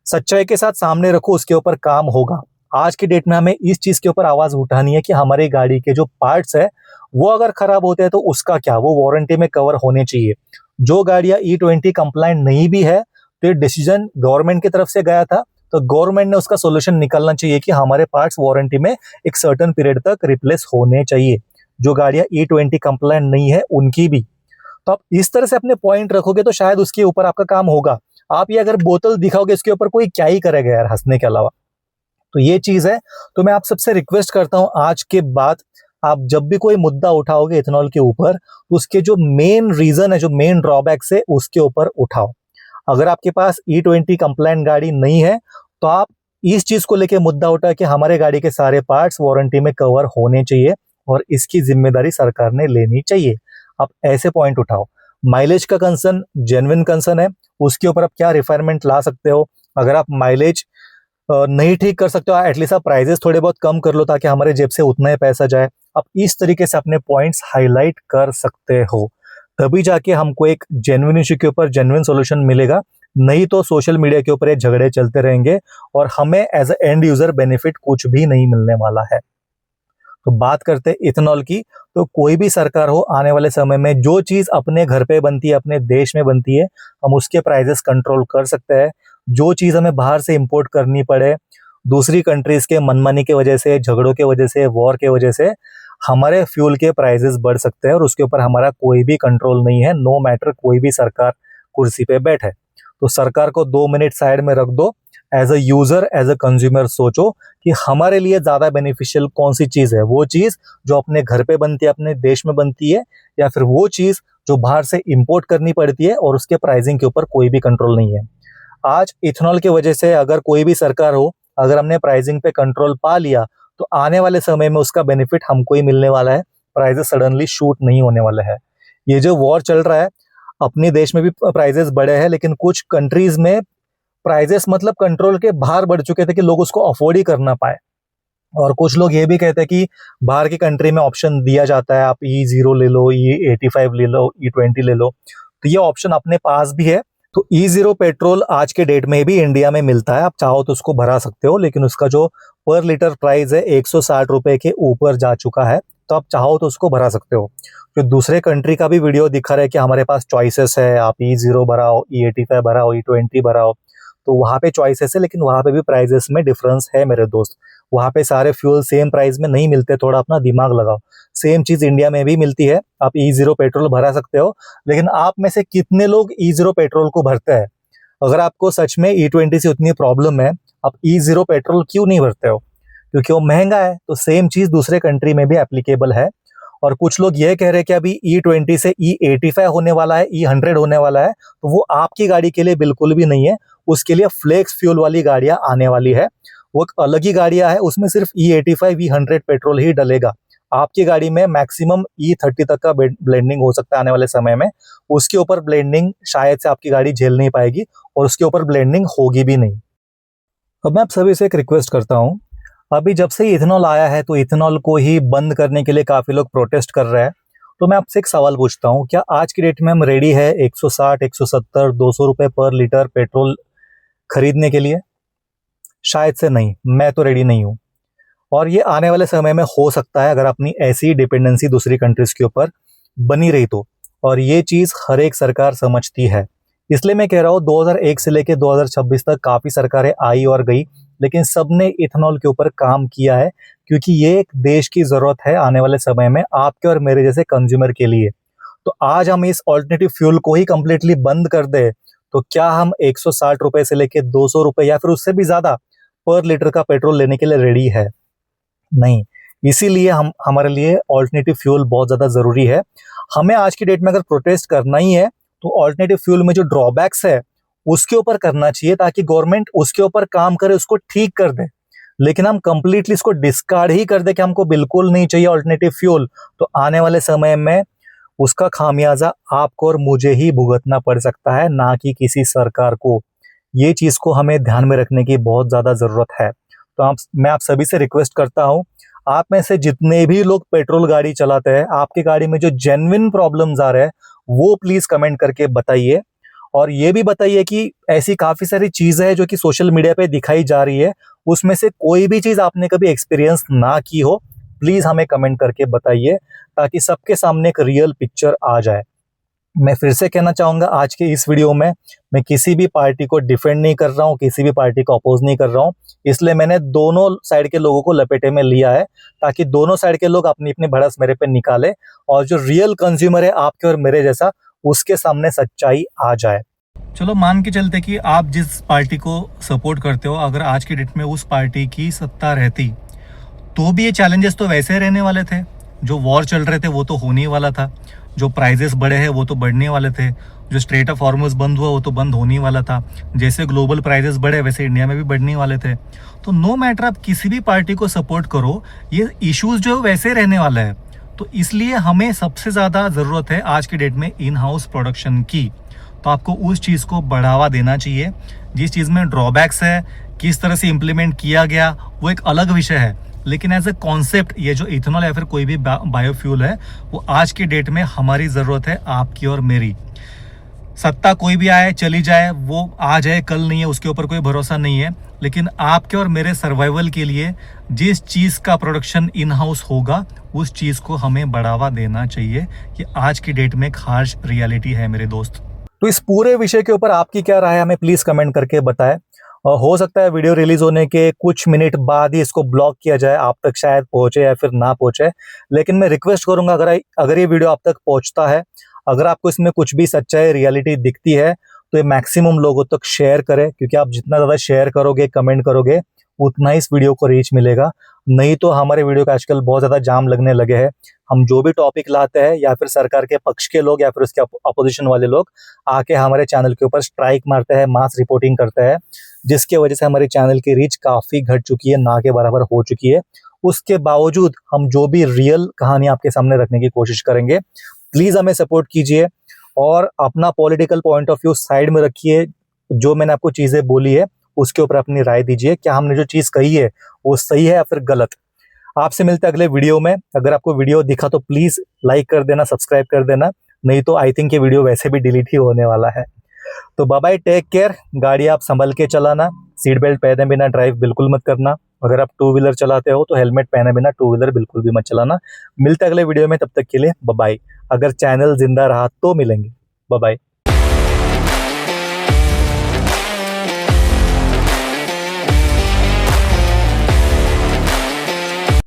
[SPEAKER 1] सच्चाई के साथ सामने रखो, उसके ऊपर काम होगा। आज की डेट में हमें इस चीज के ऊपर आवाज उठानी है कि हमारी गाड़ी के जो पार्ट्स है वो अगर खराब होते हैं तो उसका क्या, वो वारंटी में कवर होने चाहिए। जो गाड़ियां E20 कंप्लायंट नहीं भी है, तो ये डिसीजन गवर्नमेंट की तरफ से गया था, तो गवर्नमेंट ने उसका सोल्यूशन निकालना चाहिए कि हमारे पार्ट्स वारंटी में एक सर्टेन पीरियड तक रिप्लेस होने चाहिए। जो गाड़ियां E20 कंप्लायंट नहीं है उनकी भी। तो आप इस तरह से अपने पॉइंट रखोगे तो शायद उसके ऊपर आपका काम होगा। आप ये अगर बोतल दिखाओगे इसके ऊपर, कोई क्या ही करेगा यार हंसने के अलावा। तो ये चीज है। तो मैं आप सबसे रिक्वेस्ट करता हूं, आज के बाद आप जब भी कोई मुद्दा उठाओगे इथेनॉल के ऊपर, तो उसके जो मेन रीजन है, जो मेन ड्रॉबैक्स है, उसके ऊपर उठाओ। अगर आपके पास E20 कंप्लायंट गाड़ी नहीं है, तो आप इस चीज को लेके मुद्दा उठाओ कि हमारे गाड़ी के सारे पार्ट्स वारंटी में कवर होने चाहिए और इसकी जिम्मेदारी सरकार ने लेनी चाहिए। आप ऐसे पॉइंट उठाओ। माइलेज का कंसर्न जेन्युइन कंसर्न है, उसके ऊपर आप क्या रिफाइनमेंट ला सकते हो। अगर आप माइलेज नहीं ठीक कर सकते हो, एटलीस्ट आप प्राइजेस थोड़े बहुत कम कर लो ताकि हमारे जेब से उतना ही पैसा जाए। आप इस तरीके से अपने पॉइंट्स हाईलाइट कर सकते हो, तभी जाके हमको एक जेन्युइन इशू के ऊपर जेन्युइन सॉल्यूशन मिलेगा। नहीं तो सोशल मीडिया के ऊपर ये झगड़े चलते रहेंगे और हमें as a end user benefit कुछ भी नहीं मिलने वाला है। तो बात करते हैं इथेनॉल की, तो कोई भी सरकार हो, आने वाले समय में जो चीज अपने घर पे बनती है, अपने देश में बनती है, हम उसके प्राइजेस कंट्रोल कर सकते हैं। जो चीज हमें बाहर से इंपोर्ट करनी पड़े, दूसरी कंट्रीज के मनमानी के वजह से, झगड़ों के वजह से, वॉर के वजह से हमारे फ्यूल के प्राइजेस बढ़ सकते हैं और उसके ऊपर हमारा कोई भी कंट्रोल नहीं है, नो मैटर कोई भी सरकार कुर्सी पे बैठे। तो सरकार को 2 मिनट साइड में रख दो, as a user, as a consumer सोचो कि हमारे लिए ज्यादा बेनिफिशियल कौन सी चीज है। वो चीज जो अपने घर पे बनती है, अपने देश में बनती है, या फिर वो चीज जो बाहर से इंपोर्ट करनी पड़ती है और उसके प्राइसिंग के ऊपर कोई भी कंट्रोल नहीं है। आज इथेनॉल की वजह से अगर कोई भी सरकार हो, अगर हमने प्राइसिंग पे कंट्रोल पा लिया तो आने वाले समय में उसका बेनिफिट हमको ही मिलने वाला है, प्राइजेस सडनली शूट नहीं होने वाले हैं। ये जो वॉर चल रहा है, अपने देश में भी प्राइजेस बढ़े हैं, लेकिन कुछ कंट्रीज में प्राइजेस मतलब कंट्रोल के बाहर बढ़ चुके थे कि लोग उसको अफोर्ड ही कर ना पाए। और कुछ लोग ये भी कहते हैं कि बाहर की कंट्री में ऑप्शन दिया जाता है, आप E0 ले लो, E85 ले लो, E20 ले लो, तो ये ऑप्शन अपने पास भी है। तो E0 पेट्रोल आज के डेट में भी इंडिया में मिलता है, आप चाहो तो उसको भरा सकते हो, लेकिन उसका जो पर लीटर प्राइस है 160 रुपए के ऊपर जा चुका है, तो आप चाहो तो उसको भरा सकते हो। जो दूसरे कंट्री का भी वीडियो दिखा रहा है कि हमारे पास चॉइसेस है, आप E0 भराओ, E85 भराओ, E20 भराओ, तो वहाँ पे चॉइसेस है, लेकिन वहाँ पे भी प्राइजेस में डिफरेंस है मेरे दोस्त। वहाँ पे सारे फ्यूल सेम प्राइस में नहीं मिलते, थोड़ा अपना दिमाग लगाओ। सेम चीज इंडिया में भी मिलती है, आप E0 पेट्रोल भरा सकते हो, लेकिन आप में से कितने लोग E0 पेट्रोल को भरते हैं? अगर आपको सच में E20 से उतनी प्रॉब्लम है, आप E0 पेट्रोल क्यों नहीं भरते हो? क्योंकि वो महंगा है। तो सेम चीज दूसरे कंट्री में भी एप्लीकेबल है। और कुछ लोग ये कह रहे हैं कि अभी E20 से E85 होने वाला है, E100 होने वाला है, तो वो आपकी गाड़ी के लिए बिल्कुल भी नहीं है। उसके लिए फ्लेक्स फ्यूल वाली गाड़ियां आने वाली है, वो एक अलग ही गाड़ियां है, उसमें सिर्फ E85 E100 पेट्रोल ही डलेगा। आपकी गाड़ी में मैक्सिमम E30 तक का ब्लेंडिंग हो सकता है आने वाले समय में। उसके ऊपर ब्लेंडिंग शायद से आपकी गाड़ी झेल नहीं पाएगी और उसके ऊपर ब्लेंडिंग होगी भी नहीं। अब मैं आप सभी से एक रिक्वेस्ट करता हूँ, अभी जब से इथेनॉल आया है तो इथेनॉल को ही बंद करने के लिए काफी लोग प्रोटेस्ट कर रहे हैं। तो मैं आपसे एक सवाल पूछता हूँ, क्या आज की डेट में हम रेडी है 160, 170, 200 रुपए पर लीटर पेट्रोल खरीदने के लिए? शायद से नहीं, मैं तो रेडी नहीं हूँ। और ये आने वाले समय में हो सकता है अगर अपनी ऐसी डिपेंडेंसी दूसरी कंट्रीज के ऊपर बनी रही तो। और ये चीज हर एक सरकार समझती है, इसलिए मैं कह रहा हूँ 2001 से लेकर 2026 तक काफी सरकारें आई और गई, लेकिन सबने इथेनॉल के ऊपर काम किया है, क्योंकि ये एक देश की जरूरत है आने वाले समय में आपके और मेरे जैसे कंज्यूमर के लिए। तो आज हम इस ऑल्टरनेटिव फ्यूल को ही कंप्लीटली बंद कर दे तो क्या हम 160 रुपए से लेके 200 रुपए या फिर उससे भी ज्यादा पर लीटर का पेट्रोल लेने के लिए रेडी है? नहीं। इसीलिए हमारे लिए ऑल्टरनेटिव फ्यूल बहुत ज्यादा जरूरी है। हमें आज की डेट में अगर प्रोटेस्ट करना ही है तो ऑल्टरनेटिव फ्यूल में जो ड्रॉबैक्स है उसके ऊपर करना चाहिए, ताकि गवर्नमेंट उसके ऊपर काम करे, उसको ठीक कर दे। लेकिन हम कंप्लीटली इसको डिस्कार्ड ही कर दे कि हमको बिल्कुल नहीं चाहिए ऑल्टरनेटिव फ्यूल, तो आने वाले समय में उसका खामियाजा आपको और मुझे ही भुगतना पड़ सकता है, ना कि किसी सरकार को। ये चीज को हमें ध्यान में रखने की बहुत ज्यादा जरूरत है। तो मैं आप सभी से रिक्वेस्ट करता हूं, आप में से जितने भी लोग पेट्रोल गाड़ी चलाते हैं, आपकी गाड़ी में जो जेन्युइन प्रॉब्लम्स आ रहे हैं वो प्लीज कमेंट करके बताइए। और ये भी बताइए कि ऐसी काफी सारी चीजें हैं जो कि सोशल मीडिया पे दिखाई जा रही है, उसमें से कोई भी चीज आपने कभी एक्सपीरियंस ना की हो, प्लीज हमें कमेंट करके बताइए, ताकि सबके सामने एक रियल पिक्चर आ जाए। मैं फिर से कहना चाहूंगा, आज के इस वीडियो में मैं किसी भी पार्टी को डिफेंड नहीं कर रहा हूँ, किसी भी पार्टी को अपोज नहीं कर रहा हूँ, इसलिए मैंने दोनों साइड के लोगों को लपेटे में लिया है, ताकि दोनों साइड के लोग अपनी अपनी भड़ास मेरे पे निकाले और जो रियल कंज्यूमर है आपके और मेरे जैसा, उसके सामने सच्चाई आ जाए। चलो मान के चलते कि आप जिस पार्टी को सपोर्ट करते हो, अगर आज की डेट में उस पार्टी की सत्ता रहती तो भी ये चैलेंजेस तो वैसे रहने वाले थे। जो वॉर चल रहे थे वो तो होने ही वाला था, जो प्राइजेस बढ़े हैं वो तो बढ़ने वाले थे, जो स्ट्रेट ऑफ हॉर्मुज बंद हुआ वो तो बंद होने वाला था, जैसे ग्लोबल प्राइजेस बढ़े वैसे इंडिया में भी बढ़ने वाले थे। तो नो मैटर आप किसी भी पार्टी को सपोर्ट करो, ये इश्यूज जो है वैसे रहने वाला है। तो इसलिए हमें सबसे ज़्यादा ज़रूरत है आज की डेट में इन हाउस प्रोडक्शन की। तो आपको उस चीज़ को बढ़ावा देना चाहिए। जिस चीज़ में ड्रॉबैक्स है, किस तरह से इम्प्लीमेंट किया गया, वो एक अलग विषय है, लेकिन एज ए कॉन्सेप्ट ये जो इथेनॉल या फिर कोई भी बायोफ्यूल है, वो आज की डेट में हमारी ज़रूरत है, आपकी और मेरी। सत्ता कोई भी आए चली जाए, वो आ जाए कल नहीं है, उसके ऊपर कोई भरोसा नहीं है, लेकिन आपके और मेरे सर्वाइवल के लिए जिस चीज़ का प्रोडक्शन इन हाउस होगा, उस चीज़ को हमें बढ़ावा देना चाहिए। कि आज की डेट में एक हार्श रियलिटी है मेरे दोस्त। तो इस पूरे विषय के ऊपर आपकी क्या राय है, हमें प्लीज़ कमेंट करके बताएं। और हो सकता है वीडियो रिलीज होने के कुछ मिनट बाद ही इसको ब्लॉक किया जाए, आप तक शायद पहुंचे या फिर ना पहुंचे, लेकिन मैं रिक्वेस्ट करूंगा अगर ये वीडियो आप तक पहुंचता है, अगर आपको इसमें कुछ भी सच्चाई रियलिटी दिखती है, तो ये मैक्सिमम लोगों तक शेयर करें, क्योंकि आप जितना ज़्यादा शेयर करोगे, कमेंट करोगे, उतना ही इस वीडियो को रीच मिलेगा। नहीं तो हमारे वीडियो का आजकल बहुत ज़्यादा जाम लगने लगे हैं। हम जो भी टॉपिक लाते हैं, या फिर सरकार के पक्ष के लोग या फिर उसके अपोजिशन वाले लोग आके हमारे चैनल के ऊपर स्ट्राइक मारते हैं, मास रिपोर्टिंग करते हैं, जिसके वजह से हमारे चैनल की रीच काफ़ी घट चुकी है, ना के बराबर हो चुकी है। उसके बावजूद हम जो भी रियल कहानी आपके सामने रखने की कोशिश करेंगे। प्लीज़ हमें सपोर्ट कीजिए और अपना political point of view side में रखिए। जो मैंने आपको चीज़ें बोली है, उसके ऊपर अपनी राय दीजिए। क्या हमने जो चीज़ कही है वो सही है या फिर गलत। आपसे मिलते हैं अगले वीडियो में। अगर आपको वीडियो दिखा तो प्लीज़ लाइक कर देना, सब्सक्राइब कर देना, नहीं तो आई थिंक ये वीडियो वैसे भी डिलीट ही होने वाला है। तो बाय बाय, टेक केयर। गाड़ी आप संभल के चलाना, सीट बेल्ट पहने बिना ड्राइव बिल्कुल मत करना। अगर आप टू व्हीलर चलाते हो तो हेलमेट पहने बिना टू व्हीलर बिल्कुल भी मत चलाना। मिलते हैं अगले वीडियो में, तब तक के लिए बाय बाय। अगर चैनल जिंदा रहा तो मिलेंगे। Bye bye.